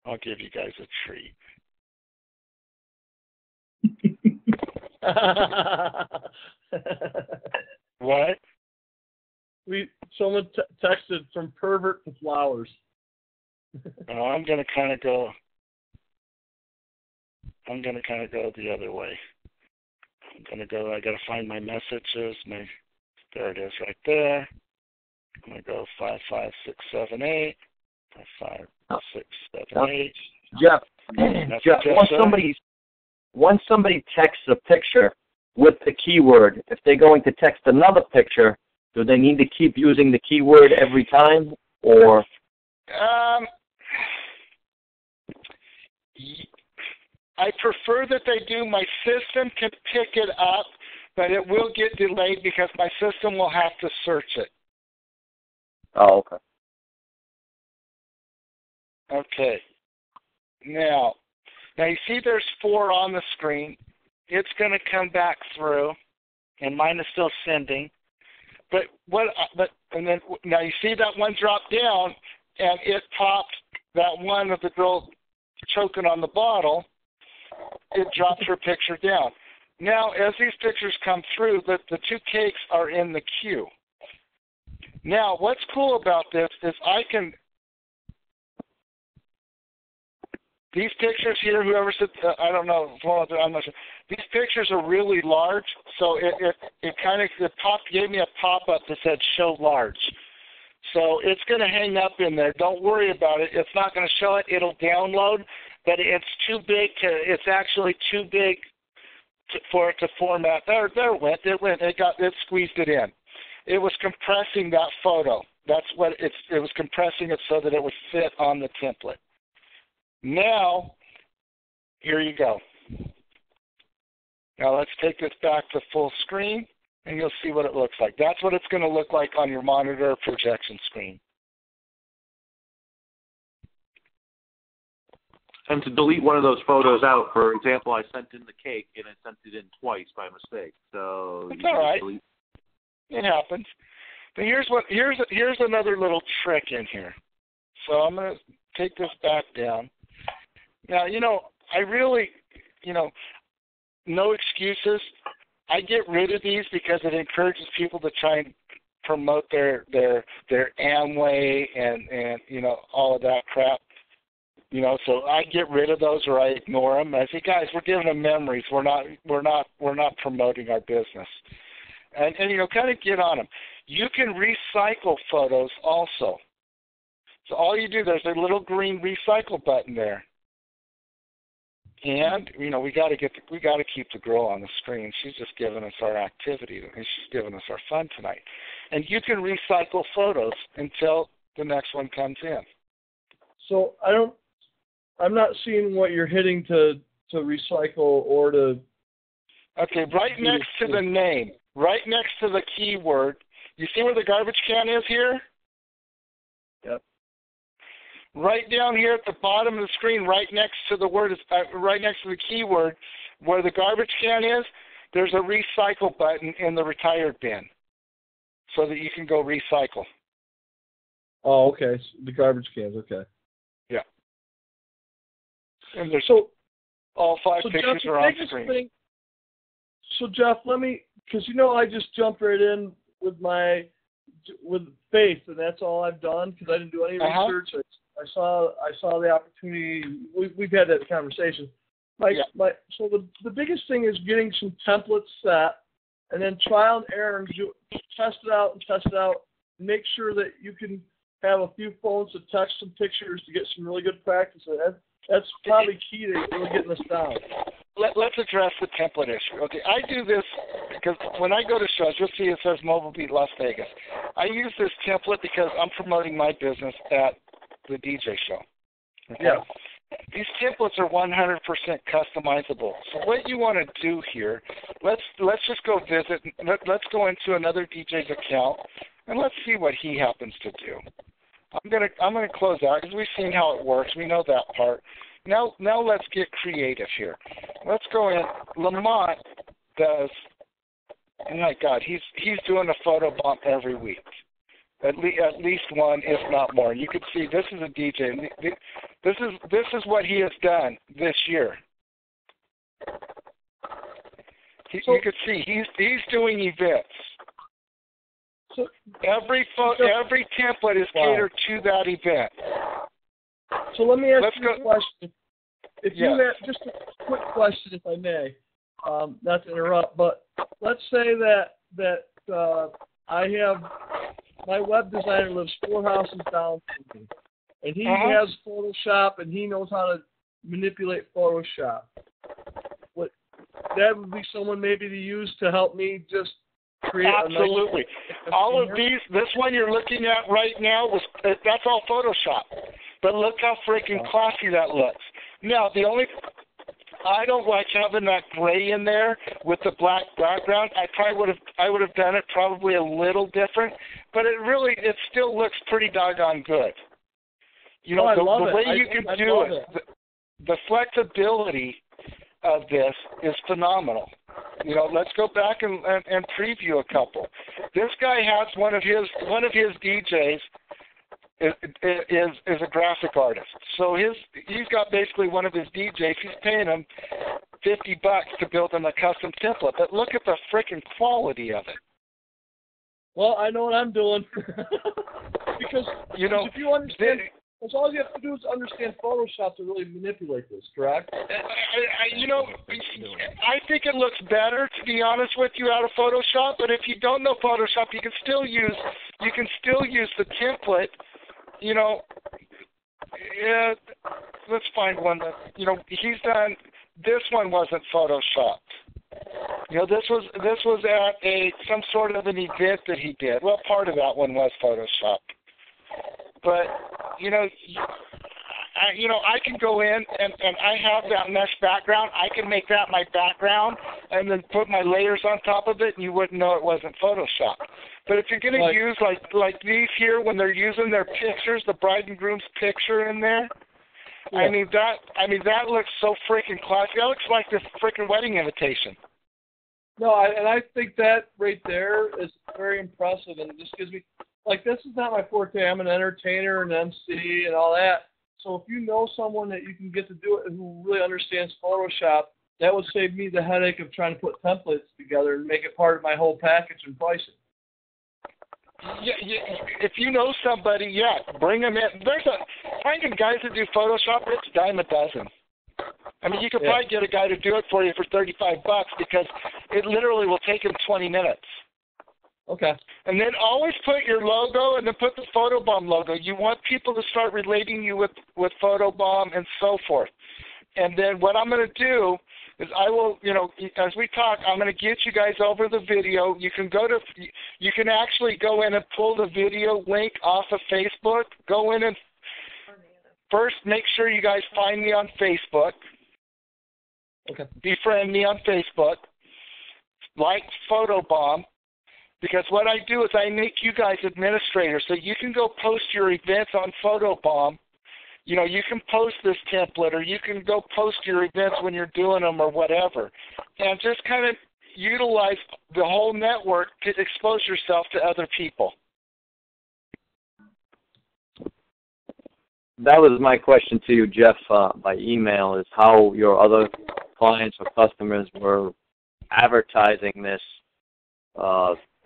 I'll give you guys a treat. What? Someone texted from pervert to flowers. I'm going to kind of go the other way. I got to find my messages. There it is right there. I'm going to go 55678. 55678. Jeff, once somebody texts a picture with the keyword, if they're going to text another picture, do they need to keep using the keyword every time, or? I prefer that they do. My system can pick it up, but it will get delayed because my system will have to search it. Oh, okay. Okay. Now you see there's 4 on the screen. It's going to come back through, and mine is still sending. Now you see that one drop down, and it popped that one of the girl choking on the bottle. It dropped her picture down. Now, as these pictures come through, the 2 cakes are in the queue. Now, what's cool about this is these pictures here, whoever said, I don't know, I'm not sure. These pictures are really large, so it gave me a pop-up that said show large. So it's going to hang up in there. Don't worry about it. It's not going to show it. It'll download, but it's too big it's actually too big for it to format. There it went. It squeezed it in. It was compressing that photo. That's what it was compressing it so that it would fit on the template. Now, here you go. Now let's take this back to full screen, and you'll see what it looks like. That's what it's going to look like on your monitor projection screen. And to delete one of those photos out, for example, I sent in the cake, and I sent it in twice by mistake. So it's all right. It happens. But here's another little trick in here. So I'm going to take this back down. Now, I really, no excuses. I get rid of these because it encourages people to try and promote their Amway and all of that crap. So I get rid of those or I ignore them. I say, guys, we're giving them memories. We're not promoting our business. And kind of get on them. You can recycle photos also. So all you do, there's a little green recycle button there. And we got to keep the girl on the screen. She's just giving us our activity, and she's giving us our fun tonight. And you can recycle photos until the next one comes in. So I'm not seeing what you're hitting to recycle or to. Okay, right next to the name, right next to the keyword. You see where the garbage can is here? Yep. Right down here at the bottom of the screen, right next to the word, right next to the keyword, where the garbage can is, there's a recycle button in the retired bin, so that you can go recycle. Oh, okay. The garbage cans. Okay. Yeah. And there's all 5 pictures Jeff, are on screen. So Jeff, because I just jumped right in with faith, and that's all I've done because I didn't do any research. I saw the opportunity. We've had that conversation. So the biggest thing is getting some templates set, and then trial and error, and test it out. Make sure that you can have a few phones to text some pictures to get some really good practice. That's probably key to really getting this down. Let's address the template issue. Okay, I do this because when I go to shows, you'll see it says Mobile Beat Las Vegas. I use this template because I'm promoting my business at the DJ show. Okay? Yeah. These templates are 100% customizable. So what you want to do here, let's just go visit. Let's go into another DJ's account and let's see what he happens to do. I'm gonna close out because we've seen how it works. We know that part. Now let's get creative here. Let's go in. Lamont does. Oh my God, he's doing a photo bomb every week. At least one, if not more. You can see this is a DJ. This is what he has done this year. You can see he's doing events. So every template is catered to that event. So let me ask you a question. If you have just a quick question, if I may, not to interrupt, but let's say that I have my web designer lives 4 houses down from me, and he has Photoshop and he knows how to manipulate Photoshop. That would be someone maybe to use to help me just create absolutely. All of these, this one you're looking at right now that's all Photoshop. But look how freaking classy that looks. Now I don't like having that gray in there with the black background. I would have done it probably a little different, but it still looks pretty doggone good. You know, the way you can do it, the flexibility of this is phenomenal. You know, let's go back and preview a couple. This guy has one of his DJs is a graphic artist. So he's got basically one of his DJs. He's paying him $50 to build him a custom template. But look at the freaking quality of it. Well, I know what I'm doing because if you understand. That's all you have to do is understand Photoshop to really manipulate this, correct? I think it looks better, to be honest with you, out of Photoshop. But if you don't know Photoshop, you can still use the template. You know, let's find one that he's done. This one wasn't Photoshopped. You know, this was at some sort of an event that he did. Well, part of that one was Photoshopped. But, I can go in and I have that mesh background. I can make that my background and then put my layers on top of it, and you wouldn't know it wasn't Photoshop. But if you're going to use like these here, when they're using their pictures, the bride and groom's picture in there, I mean that looks so freaking classy. That looks like this freaking wedding invitation. No, I think that right there is very impressive, and it just gives me. Like, this is not my forte. I'm an entertainer and MC and all that. So if you know someone that you can get to do it who really understands Photoshop, that would save me the headache of trying to put templates together and make it part of my whole package and pricing. Yeah, if you know somebody, bring them in. Finding guys that do Photoshop, it's a dime a dozen. I mean, you could probably get a guy to do it for you for $35 because it literally will take him 20 minutes. Okay. And then always put your logo and then put the Photobomb logo. You want people to start relating you with Photobomb and so forth. And then what I'm going to do is I will, as we talk, I'm going to get you guys over the video. You can actually go in and pull the video link off of Facebook. Go in and first make sure you guys find me on Facebook. Okay. Befriend me on Facebook. Like Photobomb. Because what I do is I make you guys administrators so you can go post your events on Photobomb. You can post this template or you can go post your events when you're doing them or whatever. And just kind of utilize the whole network to expose yourself to other people. That was my question to you, Jeff, by email, is how your other clients or customers were advertising this.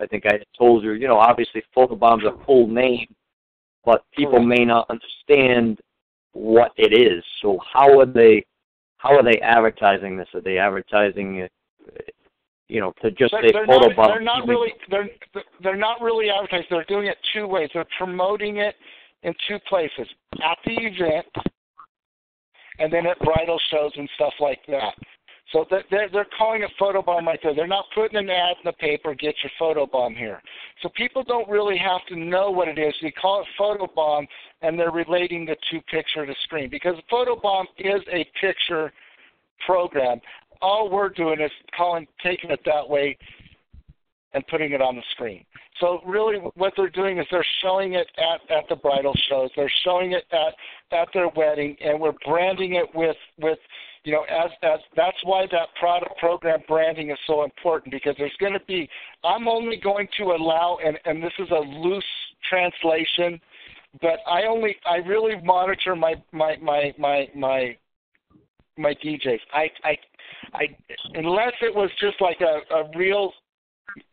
I think I told you, obviously Photobomb's a full name, but people may not understand what it is. So how are they advertising this? Are they advertising it, to just say Photobomb? They're not really advertising. They're doing it 2 ways. They're promoting it in 2 places: at the event, and then at bridal shows and stuff like that. So they're calling it Photobomb right there. They're not putting an ad in the paper, get your Photobomb here. So people don't really have to know what it is. They call it Photobomb, and they're relating the 2 picture to screen. Because Photobomb is a picture program. All we're doing is taking it that way and putting it on the screen. So really what they're doing is they're showing it at the bridal shows. They're showing it at their wedding, and we're branding it with you know, as that's why that product program branding is so important, because there's going to be, I'm only going to allow, and this is a loose translation, but I really monitor my DJs. I unless it was just like a real,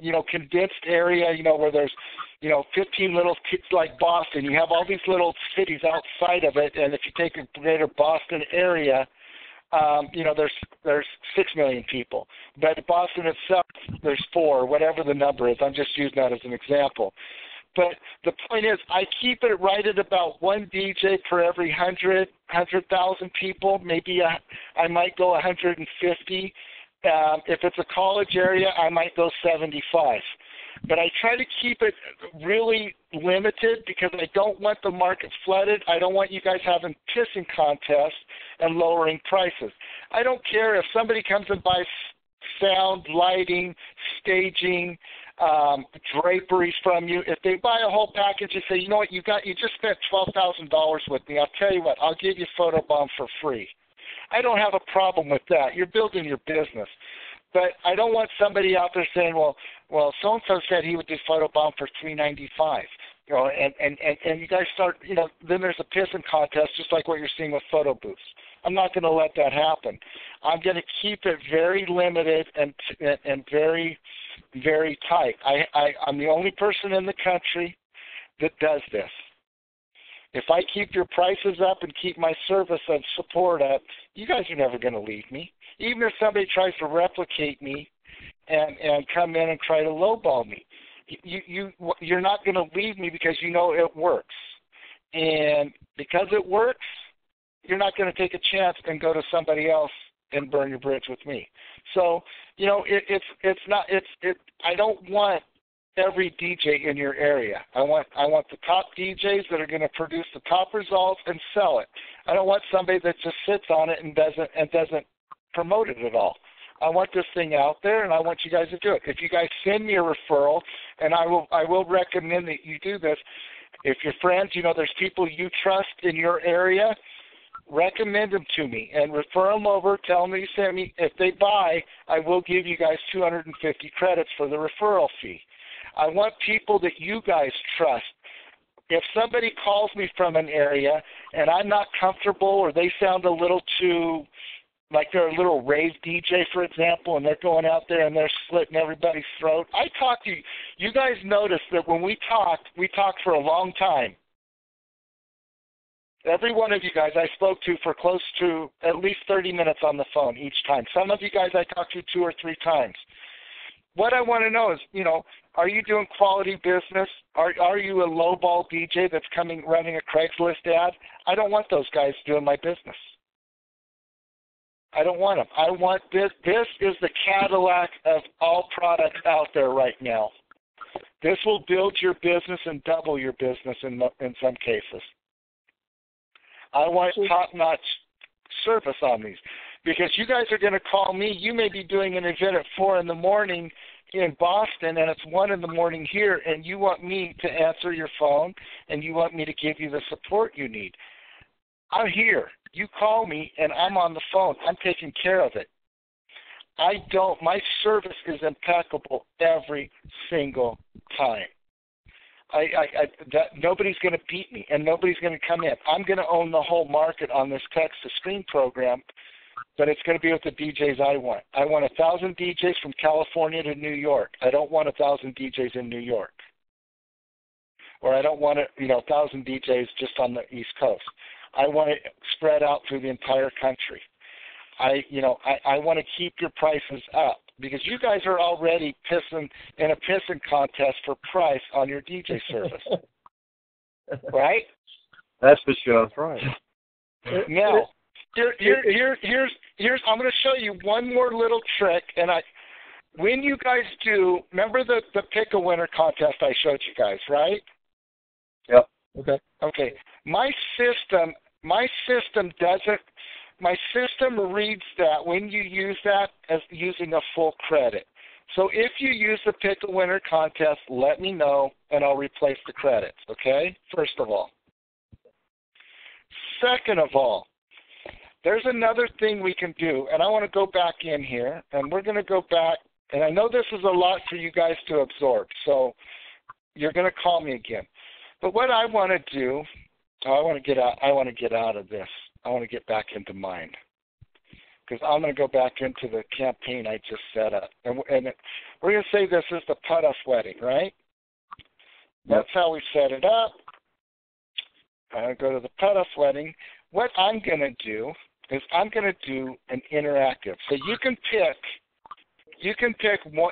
you know, condensed area, you know, where there's, you know, 15 little kids like Boston. You have all these little cities outside of it, and if you take a greater Boston area, you know, there's 6 million people. But Boston itself, there's 4, whatever the number is. I'm just using that as an example. But the point is, I keep it right at about 1 DJ per every 100,000 people. Maybe I might go 150. If it's a college area, I might go 75. But I try to keep it really limited because I don't want the market flooded. I don't want you guys having pissing contests and lowering prices. I don't care if somebody comes and buys sound, lighting, staging, draperies from you. If they buy a whole package and say, you know what, you just spent $12,000 with me. I'll tell you what, I'll give you Photobomb for free. I don't have a problem with that. You're building your business. But I don't want somebody out there saying, well, so-and-so said he would do Photobomb for $395. You know, and you guys start, you know, then there's a pissing contest just like what you're seeing with photo booths. I'm not going to let that happen. I'm going to keep it very limited and very, very tight. I'm the only person in the country that does this. If I keep your prices up and keep my service and support up, you guys are never going to leave me. Even if somebody tries to replicate me and come in and try to lowball me, you're not going to leave me because you know it works. And because it works, you're not going to take a chance and go to somebody else and burn your bridge with me. So, you know, I don't want every DJ in your area. I want the top DJs that are going to produce the top results and sell it. I don't want somebody that just sits on it and doesn't promote it at all. I want this thing out there, and I want you guys to do it. If you guys send me a referral, and I will recommend that you do this. If your friends, you know, there's people you trust in your area, recommend them to me and refer them over. Tell them that you sent me. If they buy, I will give you guys 250 credits for the referral fee. I want people that you guys trust. If somebody calls me from an area and I'm not comfortable or they sound a little too, like they're a little rave DJ, for example, and they're going out there and they're slitting everybody's throat, I talk to you. You guys notice that when we talked for a long time. Every one of you guys I spoke to for close to at least 30 minutes on the phone each time. Some of you guys I talked to 2 or 3 times. What I want to know is, you know, are you doing quality business? Are you a lowball DJ that's running a Craigslist ad? I don't want those guys doing my business. I don't want them. I want this. This is the Cadillac of all products out there right now. This will build your business and double your business in some cases. I want top-notch service on these because you guys are going to call me. You may be doing an event at 4 in the morning in Boston, and it's 1 in the morning here, and you want me to answer your phone, and you want me to give you the support you need. I'm here. You call me, and I'm on the phone. I'm taking care of it. My service is impeccable every single time. Nobody's going to beat me, and nobody's going to come in. I'm going to own the whole market on this text-to-screen program, but it's going to be with the DJs I want. I want 1,000 DJs from California to New York. I don't want 1,000 DJs in New York. Or I don't want 1,000 DJs just on the East Coast. I want it spread out through the entire country. I want to keep your prices up because you guys are already pissing in a pissing contest for price on your DJ service. Right? That's for sure. That's right. Now, here's I'm going to show you one more little trick, and when you guys do, remember the pick a winner contest I showed you guys, right? Yep. Okay. My system reads that when you use that as using a full credit. So if you use the Pick a Winner contest, let me know, and I'll replace the credits, okay? First of all. Second of all, there's another thing we can do, and I want to go back in here, and we're going to go back, and I know this is a lot for you guys to absorb, so you're going to call me again. But what I want to do, I want to get out of this. I want to get back into mine, because I'm going to go back into the campaign I just set up. And we're going to say this is the Put-Off wedding, right? That's how we set it up. I'm going to go to the Put-Off wedding. What I'm going to do is I'm going to do an interactive. So you can pick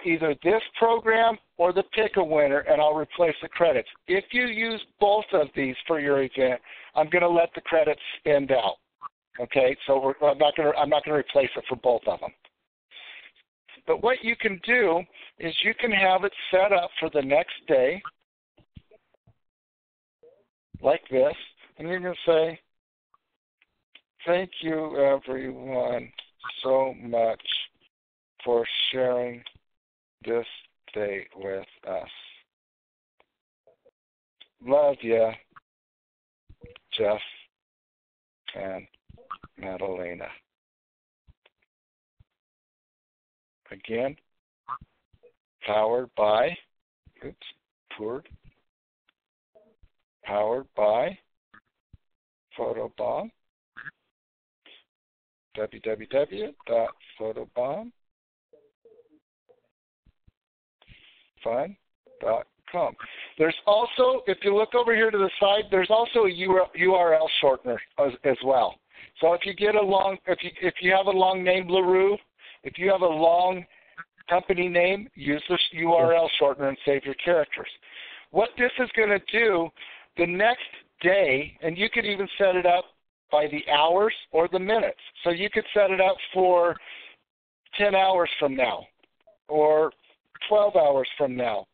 either this program or the Pick a Winner, and I'll replace the credits. If you use both of these for your event, I'm going to let the credits spend out. Okay, so I'm not going to replace it for both of them. But what you can do is you can have it set up for the next day, like this, and you're going to say, "Thank you, everyone, so much for sharing this day with us. Love ya, Jeff and Madalena." Again, powered by Photobomb, www.photobomb.fun.com. There's also, if you look over here to the side, there's also a URL shortener as well. So if you get a long, if you have a long name, LaRue, if you have a long company name, use this URL shortener and save your characters. What this is going to do, the next day, and you could even set it up by the hours or the minutes. So you could set it up for 10 hours from now or 12 hours from now.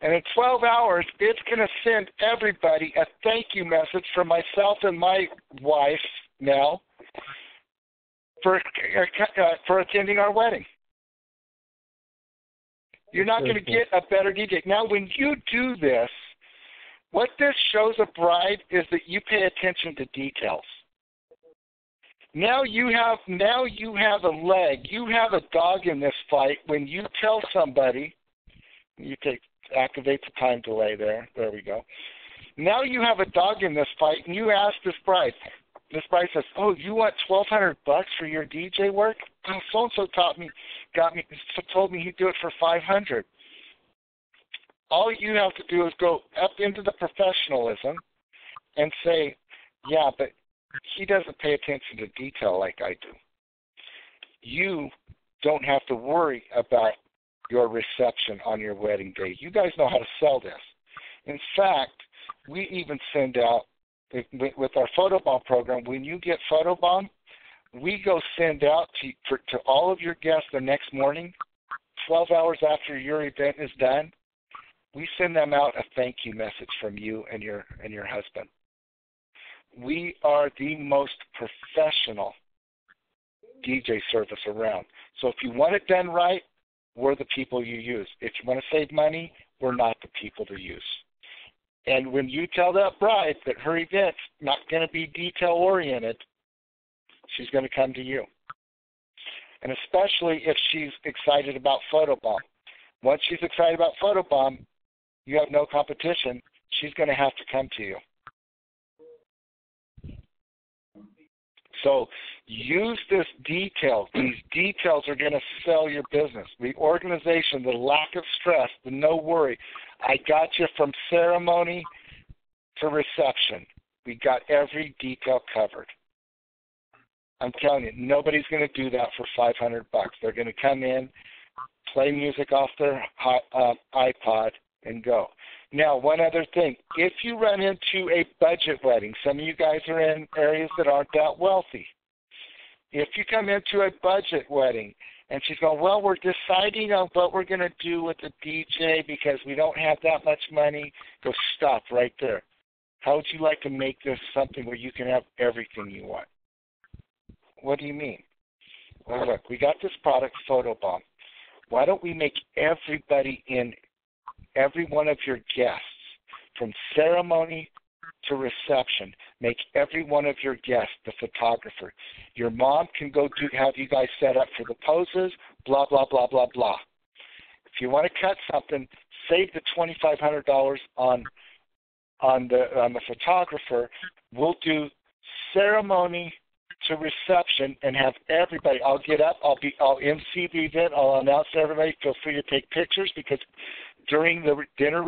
And in 12 hours, it's going to send everybody a thank you message from myself and my wife now for attending our wedding. You're not going to get a better DJ. Now, when you do this, what this shows a bride is that you pay attention to details. Now you have a leg. You have a dog in this fight when you tell somebody. Activate the time delay there. There we go. Now you have a dog in this fight, and you ask this bride. This bride says, "Oh, you want $1,200 for your DJ work? Oh, so-and-so told me he'd do it for $500. All you have to do is go up into the professionalism and say, "Yeah, but he doesn't pay attention to detail like I do." You don't have to worry about your reception on your wedding day. You guys know how to sell this. In fact, we even send out, with our Photobomb program, when you get Photobomb, we go send out to all of your guests the next morning, 12 hours after your event is done, we send them out a thank you message from you and your husband. We are the most professional DJ service around. So if you want it done right, we're the people you use. If you want to save money, we're not the people to use. And when you tell that bride that her event's not going to be detail-oriented, she's going to come to you. And especially if she's excited about Photobomb. Once she's excited about Photobomb, you have no competition. She's going to have to come to you. So use this detail. These details are going to sell your business. The organization, the lack of stress, the no worry. I got you from ceremony to reception. We got every detail covered. I'm telling you, nobody's going to do that for $500. They're going to come in, play music off their iPod, and go. Now, one other thing. If you run into a budget wedding, some of you guys are in areas that aren't that wealthy. If you come into a budget wedding and she's going, "Well, we're deciding on what we're going to do with the DJ because we don't have that much money," go, stop right there. How would you like to make this something where you can have everything you want? What do you mean? Well, look, we got this product, Photobomb. why don't we make everybody in, every one of your guests, from ceremony to reception, make every one of your guests the photographer. Your mom can go have you guys set up for the poses, blah, blah, blah, blah, blah. If you want to cut something, save the $2,500 on the photographer. We'll do ceremony to reception and have everybody. I'll get up. I'll MC the event. I'll announce to everybody. Feel free to take pictures, because during the dinner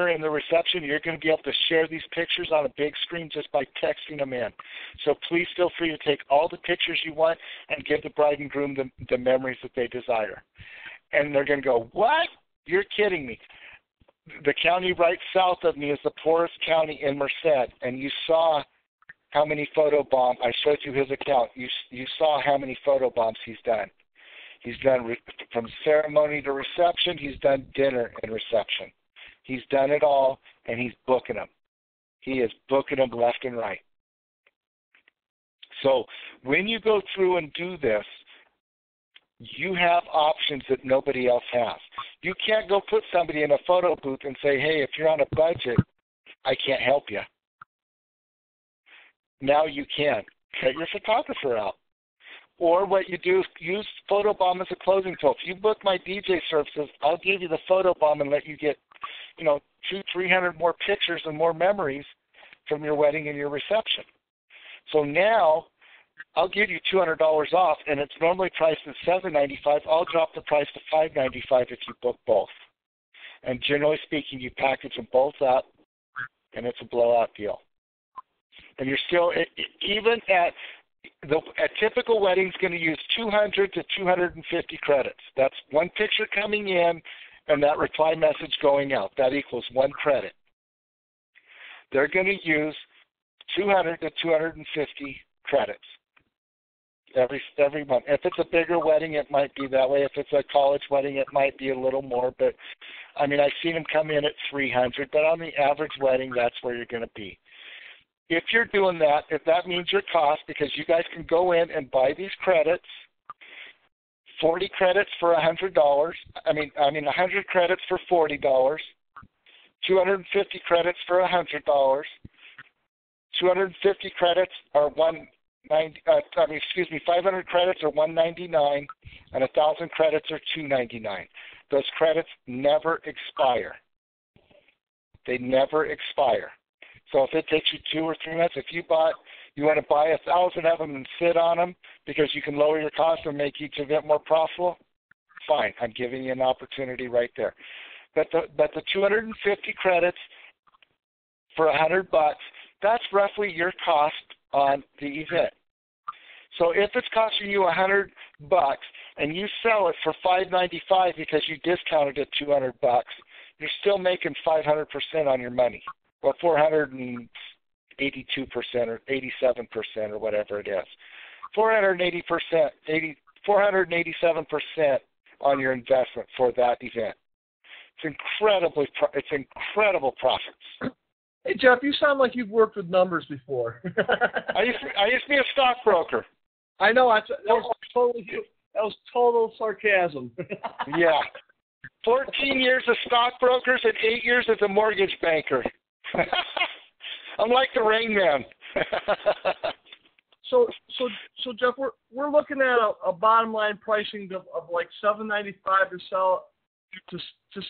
and the reception, you're going to be able to share these pictures on a big screen just by texting them in. So please feel free to take all the pictures you want and give the bride and groom the memories that they desire. And they're going to go, what? You're kidding me. The county right south of me is the poorest county in Merced, and you saw how many photobombs. I showed you his account. You saw how many photobombs he's done. He's done from ceremony to reception. He's done dinner and reception. He's done it all, and he's booking them. He is booking them left and right. So when you go through and do this, you have options that nobody else has. You can't go put somebody in a photo booth and say, hey, if you're on a budget, I can't help you. Now you can. Cut your photographer out. Or what you do is use Photobomb as a closing tool. If you book my DJ services, I'll give you the Photobomb and let you get, 200-300 more pictures and more memories from your wedding and your reception. So now I'll give you $200 off, and it's normally priced at $795. I'll drop the price to $595 if you book both. And generally speaking, you package them both up, and it's a blowout deal. And you're still, even at a typical wedding is going to use 200 to 250 credits. That's one picture coming in and that reply message going out. That equals one credit. They're going to use 200 to 250 credits every month. If it's a bigger wedding, it might be that way. If it's a college wedding, it might be a little more. But, I've seen them come in at 300. But on the average wedding, that's where you're going to be. If you're doing that, if that means your cost, because you guys can go in and buy these credits, 40 credits for $100. 100 credits for $40. 250 credits for $100. 250 credits are 500 credits are $199, and 1,000 credits are $299. Those credits never expire. They never expire. So if it takes you 2 or 3 months, if you want to buy 1,000 of them and sit on them because you can lower your cost and make each event more profitable, fine. I'm giving you an opportunity right there. But the 250 credits for $100, that's roughly your cost on the event. So if it's costing you $100 and you sell it for $595 because you discounted it $200, you're still making 500% on your money. Or 482% or 87% or whatever it is. 487% on your investment for that event. It's incredible profits. Hey Jeff, you sound like you've worked with numbers before. I used to be a stockbroker. I know. That was total sarcasm. Yeah. 14 years as stockbrokers and 8 years as a mortgage banker. I'm like the Rain Man. So Jeff, we're looking at a bottom line pricing of like $795 to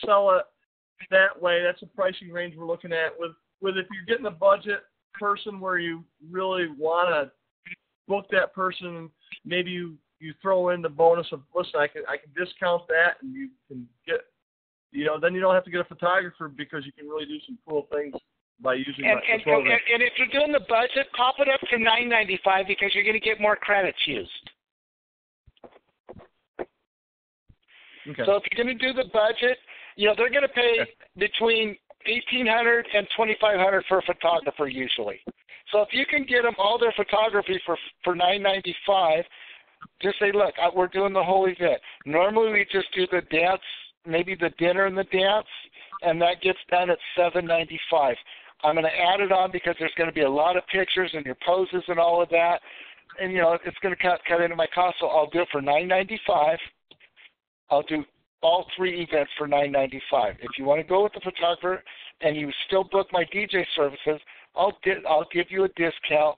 sell it that way. That's a pricing range we're looking at. With if you're getting a budget person where you really want to book that person, maybe you throw in the bonus of, listen, I can discount that, and you can get, then you don't have to get a photographer because you can really do some cool things by using the program. And if you're doing the budget, pop it up to $995 because you're going to get more credits used. Okay. So if you're going to do the budget, they're going to pay between $1,800 and $2,500 for a photographer usually. So if you can get them all their photography for $995, just say, look, we're doing the whole event. Normally we just do the dance, maybe the dinner and the dance, and that gets done at $795. I'm going to add it on because there's going to be a lot of pictures and your poses and all of that, and it's going to cut into my cost. So I'll do it for $995. I'll do all 3 events for $9.95. If you want to go with the photographer and you still book my DJ services, I'll give you a discount.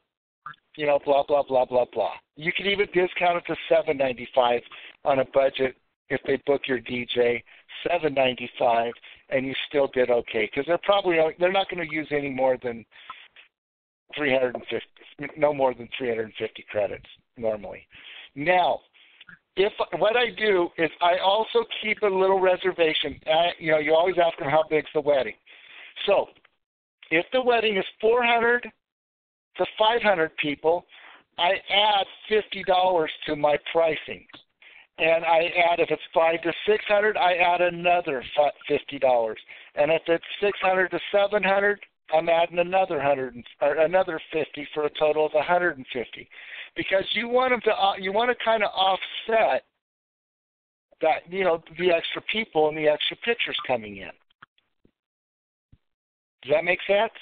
Blah blah blah blah blah. You can even discount it to $7.95 on a budget if they book your DJ. $7.95, and you still did okay because they're not going to use any more than 350, no more than 350 credits normally. Now, what I do is I also keep a little reservation. You always ask them how big's the wedding. So, if the wedding is 400 to 500 people, I add $50 to my pricing. And I add, if it's 500 to 600, I add another $50. And if it's 600 to 700, I'm adding another $50 for a total of $150. Because you want to kind of offset that, the extra people and the extra pictures coming in. Does that make sense?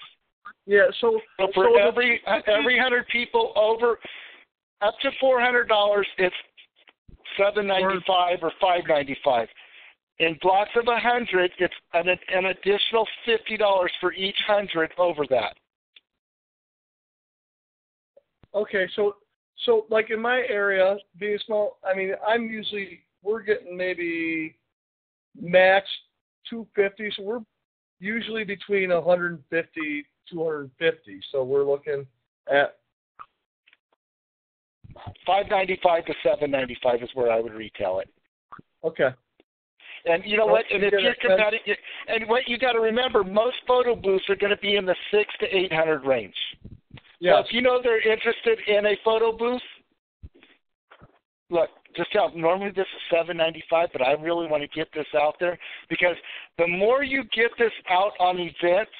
Yeah. So for every 100 people over up to $400, it's $7.95 or $5.95. In blocks of 100, it's an additional $50 for each 100 over that. Okay, so like in my area, being small, I mean, we're getting maybe max 250, so we're usually between 150, 250. So we're looking at $5.95 to $7.95 is where I would retail it. Okay. And you know what? And if you're competitive, and what you got to remember, most photo booths are going to be in the 600 to 800 range. Yeah. So if they're interested in a photo booth, look, just tell them, normally this is $7.95, but I really want to get this out there because the more you get this out on events,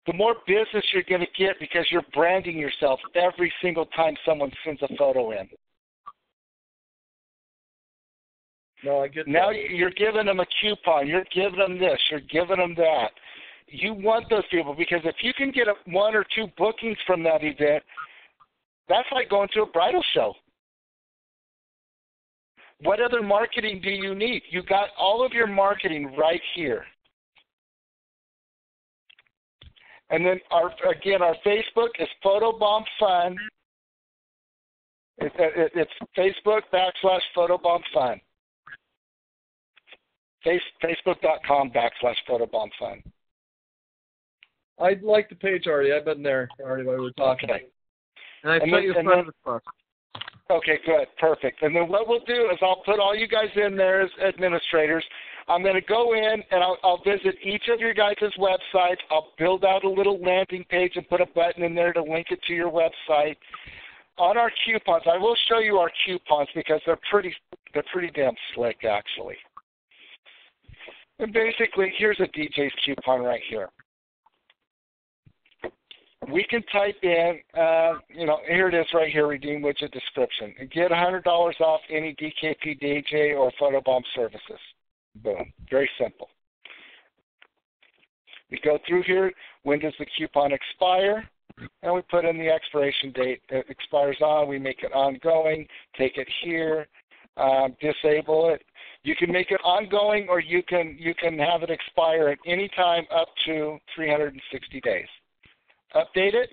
the more business you're going to get because you're branding yourself every single time someone sends a photo in. No, I get that. Now you're giving them a coupon. You're giving them this. You're giving them that. You want those people because if you can get 1 or 2 bookings from that event, that's like going to a bridal show. What other marketing do you need? You got all of your marketing right here. And then our Facebook is Photobomb Fun. It's Facebook.com/Photobomb Fun. Facebook.com/Photobomb Fun. I like the page already. I've been there already while we were talking. Okay. And I sent you a friend request. Okay, good. Perfect. And then what we'll do is I'll put all you guys in there as administrators. I'm going to go in and I'll visit each of your guys' websites. I'll build out a little landing page and put a button in there to link it to your website. On our coupons, I will show you our coupons because they're pretty damn slick, actually. And basically, here's a DJ's coupon right here. We can type in, here it is right here, redeem widget description. And get $100 off any DKP DJ or Photobomb services. Boom. Very simple. We go through here. When does the coupon expire? And we put in the expiration date. It expires on. We make it ongoing. Take it here. Disable it. You can make it ongoing, or you can have it expire at any time up to 360 days. Update it.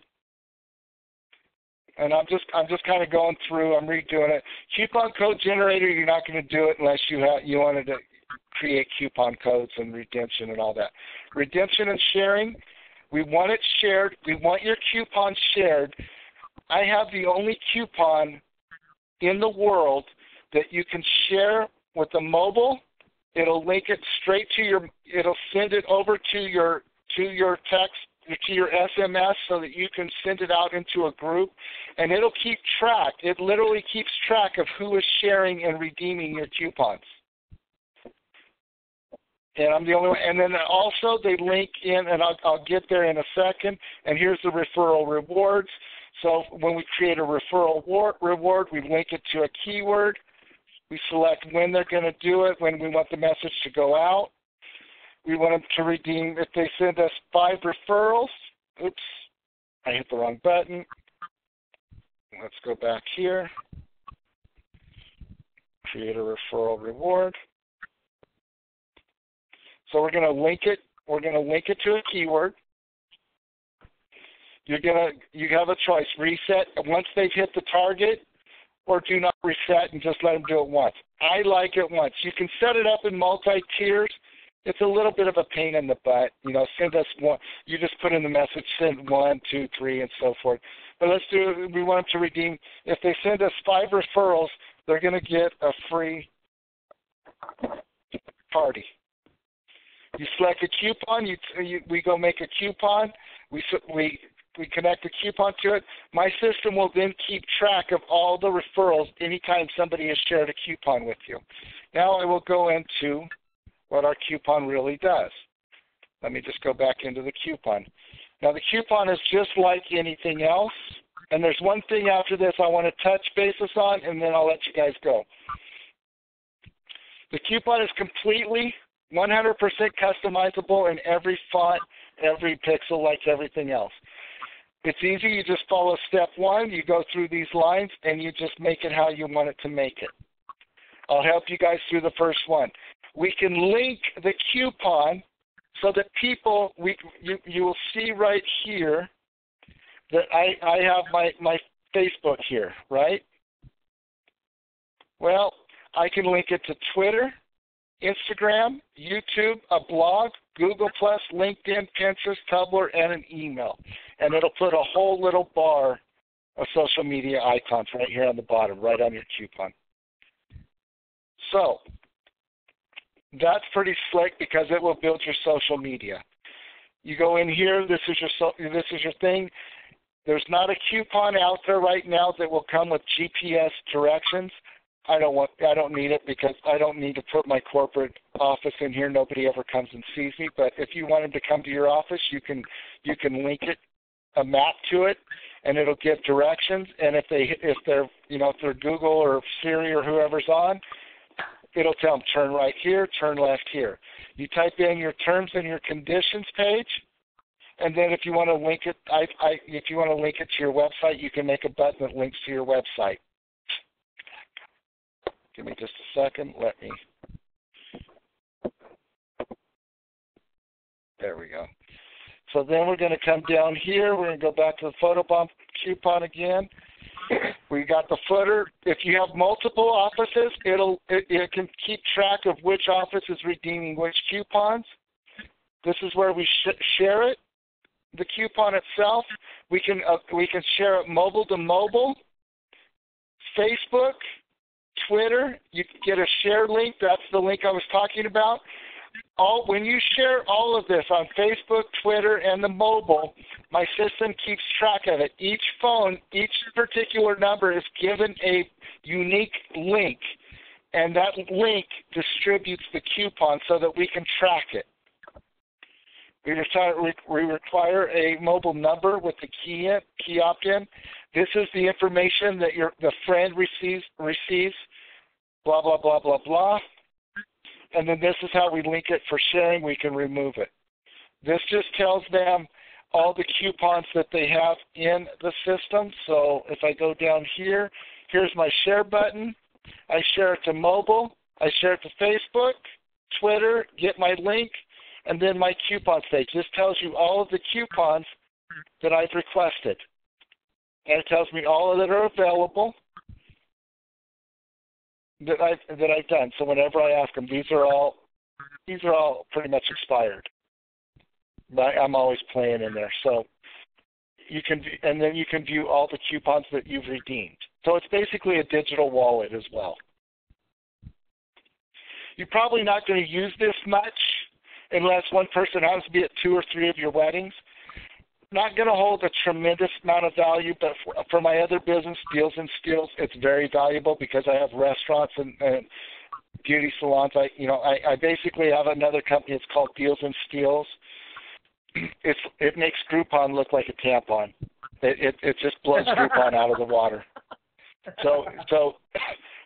And I'm just kind of going through. I'm redoing it. Coupon code generator. You're not going to do it unless you wanted to create coupon codes and redemption and all that. Redemption and sharing. We want it shared. We want your coupon shared. I have the only coupon in the world that you can share with the mobile. It'll link it straight to it'll send it over to your text, to your SMS, so that you can send it out into a group, and it'll keep track. It literally keeps track of who is sharing and redeeming your coupons. And I'm the only one. And then also they link in, and I'll get there in a second, and here's the referral rewards. So when we create a referral reward, we link it to a keyword. We select when they're going to do it, when we want the message to go out. We want them to redeem if they send us 5 referrals. Oops, I hit the wrong button. Let's go back here. Create a referral reward. So we're going to link it. We're going to link it to a keyword. You have a choice: reset once they've hit the target, or do not reset and just let them do it once. I like it once. You can set it up in multi-tiers. It's a little bit of a pain in the butt. Send us one. You just put in the message, send 1, 2, 3, and so forth. But let's do it. We want them to redeem. If they send us 5 referrals, they're going to get a free party. You select a coupon. We go make a coupon. We connect a coupon to it. My system will then keep track of all the referrals anytime somebody has shared a coupon with you. Now I will go into what our coupon really does. Let me just go back into the coupon. Now the coupon is just like anything else, and there's one thing after this I want to touch basis on, and then I'll let you guys go. The coupon is completely 100% customizable in every font, every pixel, like everything else. It's easy. You just follow step 1. You go through these lines, and you just make it how you want it to make it. I'll help you guys through the first one. We can link the coupon so that people, you will see right here that I have my Facebook here, right? Well, I can link it to Twitter, Instagram, YouTube, a blog, Google+, LinkedIn, Pinterest, Tumblr, and an email. And it'll put a whole little bar of social media icons right here on the bottom, right on your coupon. So that's pretty slick because it will build your social media. You go in here. This is your thing. There's not a coupon out there right now that will come with GPS directions. I don't need it because I don't need to put my corporate office in here. Nobody ever comes and sees me. But if you want them to come to your office, you can link it, a map to it, and it'll give directions. And if they're Google or Siri or whoever's on, it'll tell them turn right here, turn left here. You type in your terms and your conditions page, and then if you want to link it, if you want to link it to your website, you can make a button that links to your website. Give me just a second. There we go. So then we're going to come down here. We're going to go back to the Photobomb coupon again. We got the footer. If you have multiple offices, it can keep track of which office is redeeming which coupons. This is where we share it. The coupon itself, we can share it mobile to mobile, Facebook, Twitter. You can get a share link. That's the link I was talking about. When you share all of this on Facebook, Twitter, and the mobile, my system keeps track of it. Each phone, each particular number is given a unique link, and that link distributes the coupon so that we can track it. We require a mobile number with the key opt-in. This is the information that the friend receives, blah, blah, blah, blah, blah. And then this is how we link it for sharing. We can remove it. This just tells them all the coupons that they have in the system. So if I go down here, here's my share button. I share it to mobile. I share it to Facebook, Twitter, get my link, and then my coupon page. This tells you all of the coupons that I've requested. And it tells me all that are available that I've done. So whenever I ask them, these are all pretty much expired. But I'm always playing in there. So then you can view all the coupons that you've redeemed. So it's basically a digital wallet as well. You're probably not going to use this much unless one person happens to be at 2 or 3 of your weddings. Not going to hold a tremendous amount of value, but for my other business, Deals and Steals, it's very valuable because I have restaurants and beauty salons. I basically have another company. It's called Deals and Steals. It makes Groupon look like a tampon. It just blows Groupon out of the water. So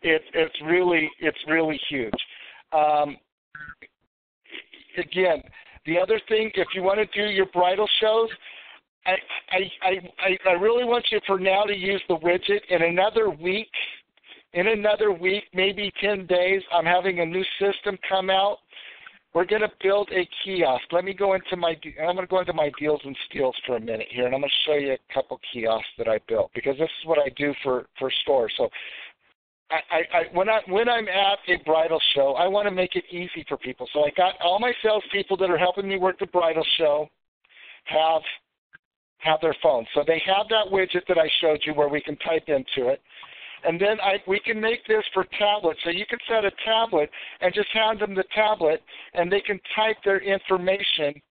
it's really huge. Again, the other thing, if you want to do your bridal shows, I really want you for now to use the widget. In another week, maybe 10 days, I'm having a new system come out we're going to build a kiosk. Let me go into I'm going to go into my deals and steals for a minute here, and I'm going to show you a couple kiosks that I built, because this is what I do for stores. So when I'm at a bridal show, I want to make it easy for people. So I got all my salespeople that are helping me work the bridal show have their phones. So they have that widget that I showed you where we can type into it. And then we can make this for tablets. So you can set a tablet and just hand them the tablet, and they can type their information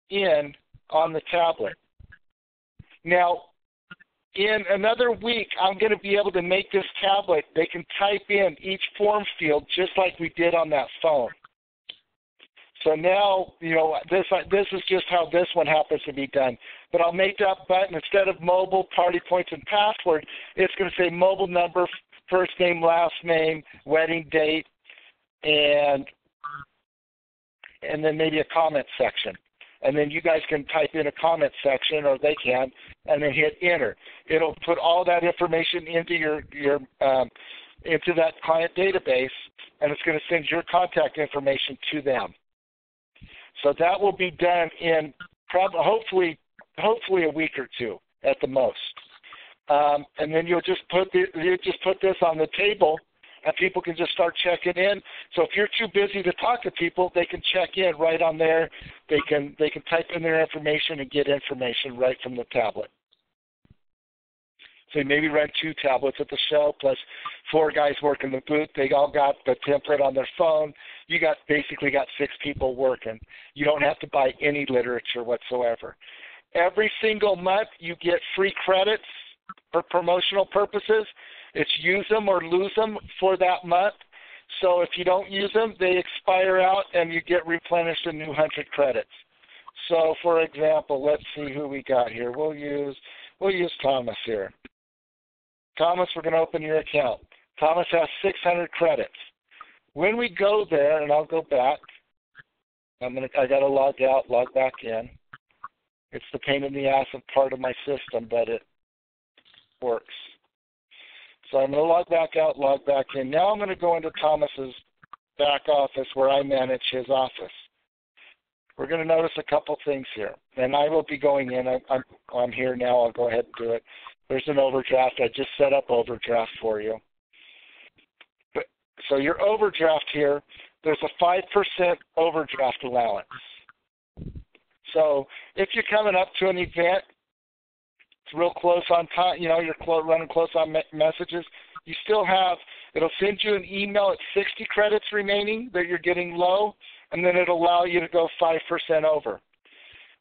in on the tablet. Now, in another week, I'm going to be able to make this tablet. They can type in each form field just like we did on that phone. So now, this is just how this one happens to be done. But I'll make that button, instead of mobile, party points, and password, it's going to say mobile number, first name, last name, wedding date, and then maybe a comment section. And then you guys can type in a comment section, or they can, and then hit enter. It'll put all that information into your into that client database, and it's going to send your contact information to them. So that will be done in hopefully a week or two at the most. And then you'll just put this on the table, and people can just start checking in. So if you're too busy to talk to people, they can check in right on there. They can type in their information and get information right from the tablet. So you maybe run 2 tablets at the show, plus 4 guys working the booth. They all got the template on their phone. You basically got 6 people working. You don't have to buy any literature whatsoever. Every single month you get free credits for promotional purposes. It's use them or lose them for that month. So if you don't use them, they expire out and you get replenished a new 100 credits. So for example, let's see who we got here. We'll use Thomas here. Thomas, we're going to open your account. Thomas has 600 credits. When we go there, and I'll go back, I got to log out, log back in. It's the pain in the ass of part of my system, but it works. So I'm going to log back out, log back in. Now I'm going to go into Thomas's back office where I manage his office. We're going to notice a couple things here, and I will be going in. I'm here now. I'll go ahead and do it. There's an overdraft. I just set up overdraft for you. So your overdraft here, there's a 5% overdraft allowance. So if you're coming up to an event, it's real close on time, you're running close on messages, you still have, it'll send you an email at 60 credits remaining that you're getting low, and then it'll allow you to go 5% over.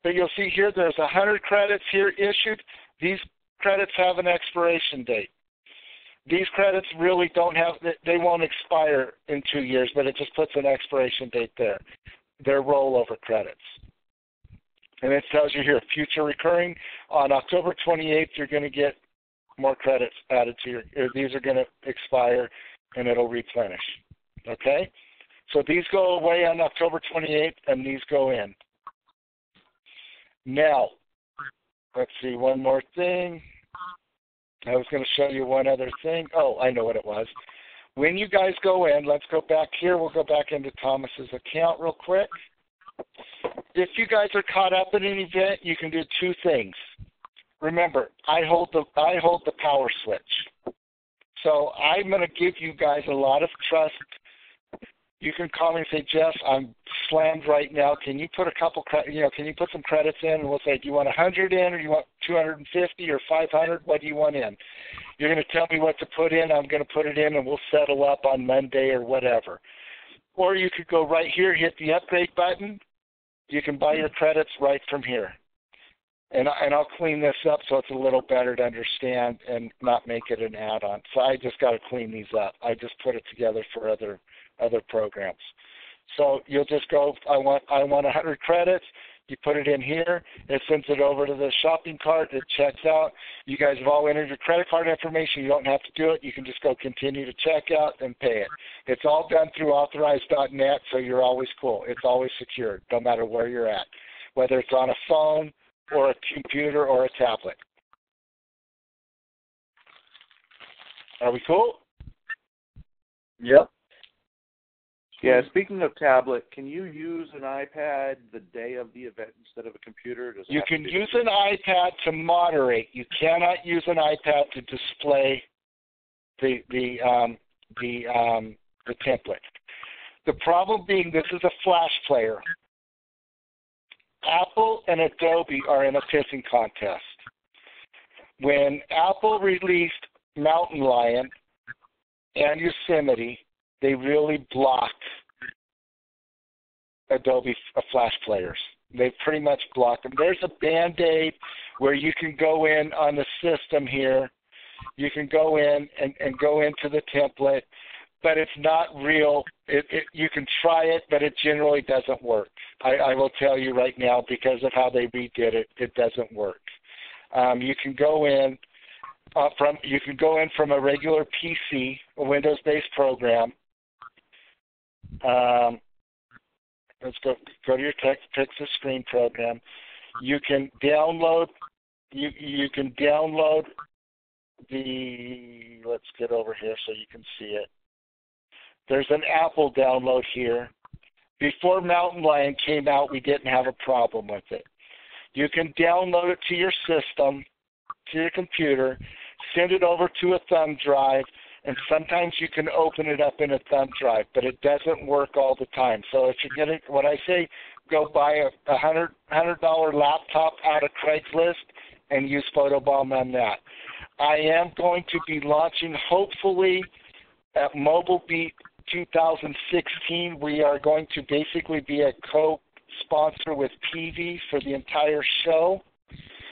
But you'll see here there's 100 credits here issued. These credits have an expiration date. These credits really they won't expire in 2 years, but it just puts an expiration date there. They're rollover credits. And it tells you here, future recurring. On October 28th, you're going to get more credits added to these are going to expire, and it'll replenish. Okay? So these go away on October 28th, and these go in. Now, let's see, one more thing. I was going to show you one other thing. Oh, I know what it was. When you guys go in, let's go back here. We'll go back into Thomas's account real quick. If you guys are caught up in an event, you can do 2 things. Remember, I hold the power switch. So I'm going to give you guys a lot of trust. You can call me and say, Jeff, I'm slammed right now. Can you put can you put some credits in? And we'll say, do you want 100 in, or do you want 250 or 500? What do you want in? You're going to tell me what to put in. I'm going to put it in, and we'll settle up on Monday or whatever. Or you could go right here, hit the upgrade button. You can buy your credits right from here. And I'll clean this up so it's a little better to understand and not make it an add-on. So I just got to clean these up. I just put it together for other programs. So you'll just go, I want 100 credits. You put it in here. It sends it over to the shopping cart. It checks out. You guys have all entered your credit card information. You don't have to do it. You can just go continue to check out and pay it. It's all done through Authorize.net, so you're always cool. It's always secured, no matter where you're at, whether it's on a phone or a computer or a tablet. Are we cool? Yep. Yeah, speaking of tablet, can you use an iPad the day of the event instead of a computer? You can use an iPad to moderate. You cannot use an iPad to display the template. The problem being this is a flash player. Apple and Adobe are in a pissing contest. When Apple released Mountain Lion and Yosemite, they really blocked Adobe Flash players. They pretty much blocked them. There's a Band-Aid where you can go in on the system here. You can go in and go into the template, but it's not real. You can try it, but it generally doesn't work. I will tell you right now, because of how they redid it, it doesn't work. You can go in from a regular PC, a Windows-based program. Let's go to your text to screen program. You can download. You can download the. Let's get over here so you can see it. There's an Apple download here. Before Mountain Lion came out, we didn't have a problem with it. You can download it to your system, to your computer, send it over to a thumb drive, and sometimes you can open it up in a thumb drive, but it doesn't work all the time. So if you're getting, what I say, go buy a $100 laptop out of Craigslist and use Photobomb on that. I am going to be launching, hopefully, at Mobile Beat 2016. We are going to basically be a co-sponsor with Peavey for the entire show.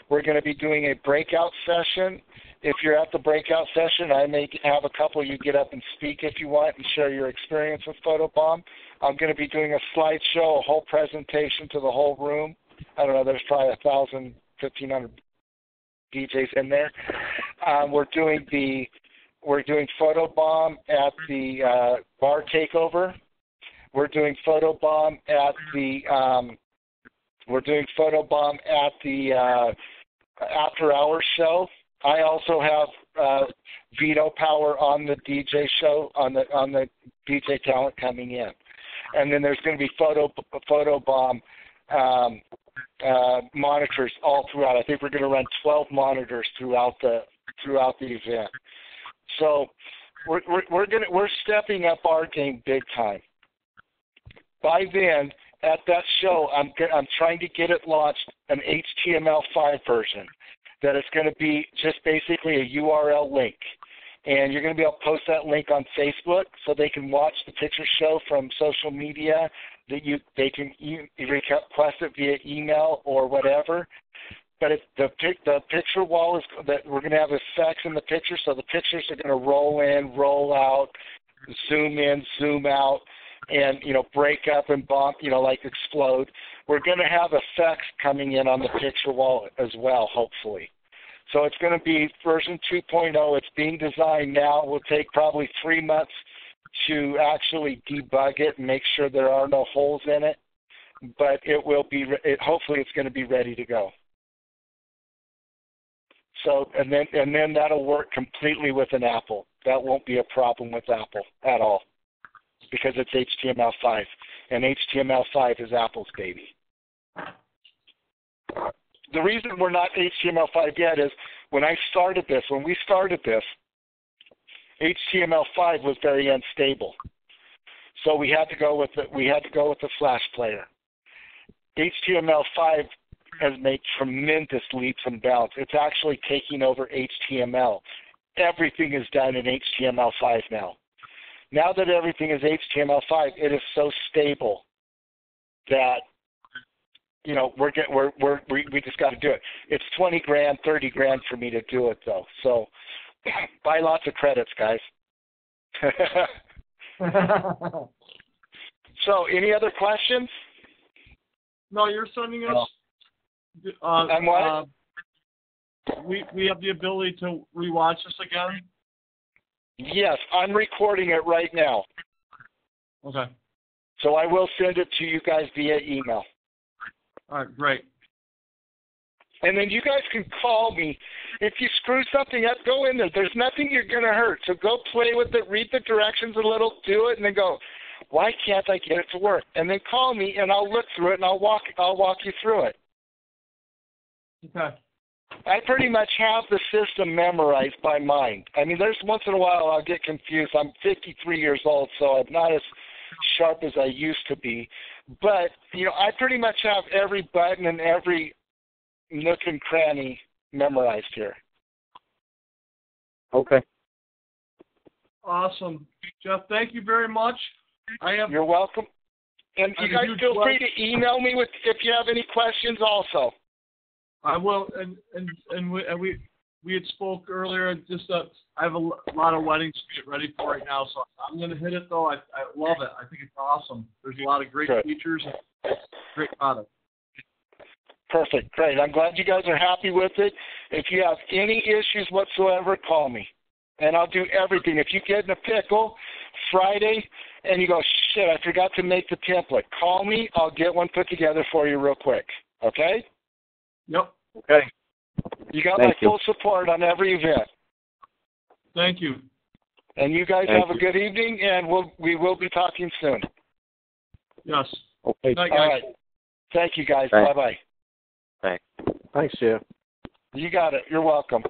We're going to be doing a breakout session. If you're at the breakout session, I may have a couple of you get up and speak if you want and share your experience with Photobomb. I'm going to be doing a slideshow, a whole presentation to the whole room. I don't know, there's probably 1,000, 1,500 DJs in there. We're doing Photobomb at the bar takeover. We're doing Photobomb at the after hours show. I also have veto power on the DJ show, on the DJ talent coming in, and then there's going to be Photobomb monitors all throughout. I think we're going to run 12 monitors throughout the event. So we're stepping up our game big time. By then, at that show, I'm trying to get it launched, an HTML5 version. That it's going to be just basically a URL link. And you're going to be able to post that link on Facebook so they can watch the picture show from social media. They can request it via email or whatever. But the picture wall is that we're going to have effects in the picture, so the pictures are going to roll in, roll out, zoom in, zoom out, and break up and bump, like explode. We're going to have effects coming in on the picture wall as well, hopefully. So it's going to be version 2.0. It's being designed now. It will take probably 3 months to actually debug it and make sure there are no holes in it. But it will be. Hopefully, it's going to be ready to go. So and then that'll work completely with an Apple. That won't be a problem with Apple at all, because it's HTML5, and HTML5 is Apple's baby. The reason we're not HTML5 yet is when we started this, HTML5 was very unstable. So we had to go with the Flash player. HTML5 has made tremendous leaps and bounds. It's actually taking over HTML. Everything is done in HTML5 now. Now that everything is HTML5, it is so stable that we just got to do it. It's $20,000, $30,000 for me to do it though. So buy lots of credits, guys. So, any other questions? No, you're sending us. And what? We have the ability to rewatch this again. Yes, I'm recording it right now. Okay. So I will send it to you guys via email. All right, great. And then you guys can call me. If you screw something up, go in there. There's nothing you're going to hurt. So go play with it, read the directions a little, do it, and then go, Why can't I get it to work? And then call me, and I'll look through it, and I'll walk you through it. Okay. I pretty much have the system memorized by mind. I mean, there's once in a while I'll get confused. I'm 53 years old, so I'm not as sharp as I used to be. But, I pretty much have every button and every nook and cranny memorized here. Okay. Awesome. Jeff, thank you very much. You're welcome. And you guys feel free to email me if you have any questions also. I will, and we had spoke earlier. Just I have a lot of weddings to get ready for right now, so I'm going to hit it though. I love it. I think it's awesome. There's a lot of great features and it's a great product. Perfect, great. I'm glad you guys are happy with it. If you have any issues whatsoever, call me, and I'll do everything. If you get in a pickle Friday and you go, shit, I forgot to make the template, call me. I'll get one put together for you real quick. Okay? Yep. Okay. You got my full support on every event. Thank you. And you guys have a good evening, and we will be talking soon. Yes. Okay. Night, all right. Thank you, guys. Bye-bye. Thanks. Thanks, Jeff. You got it. You're welcome.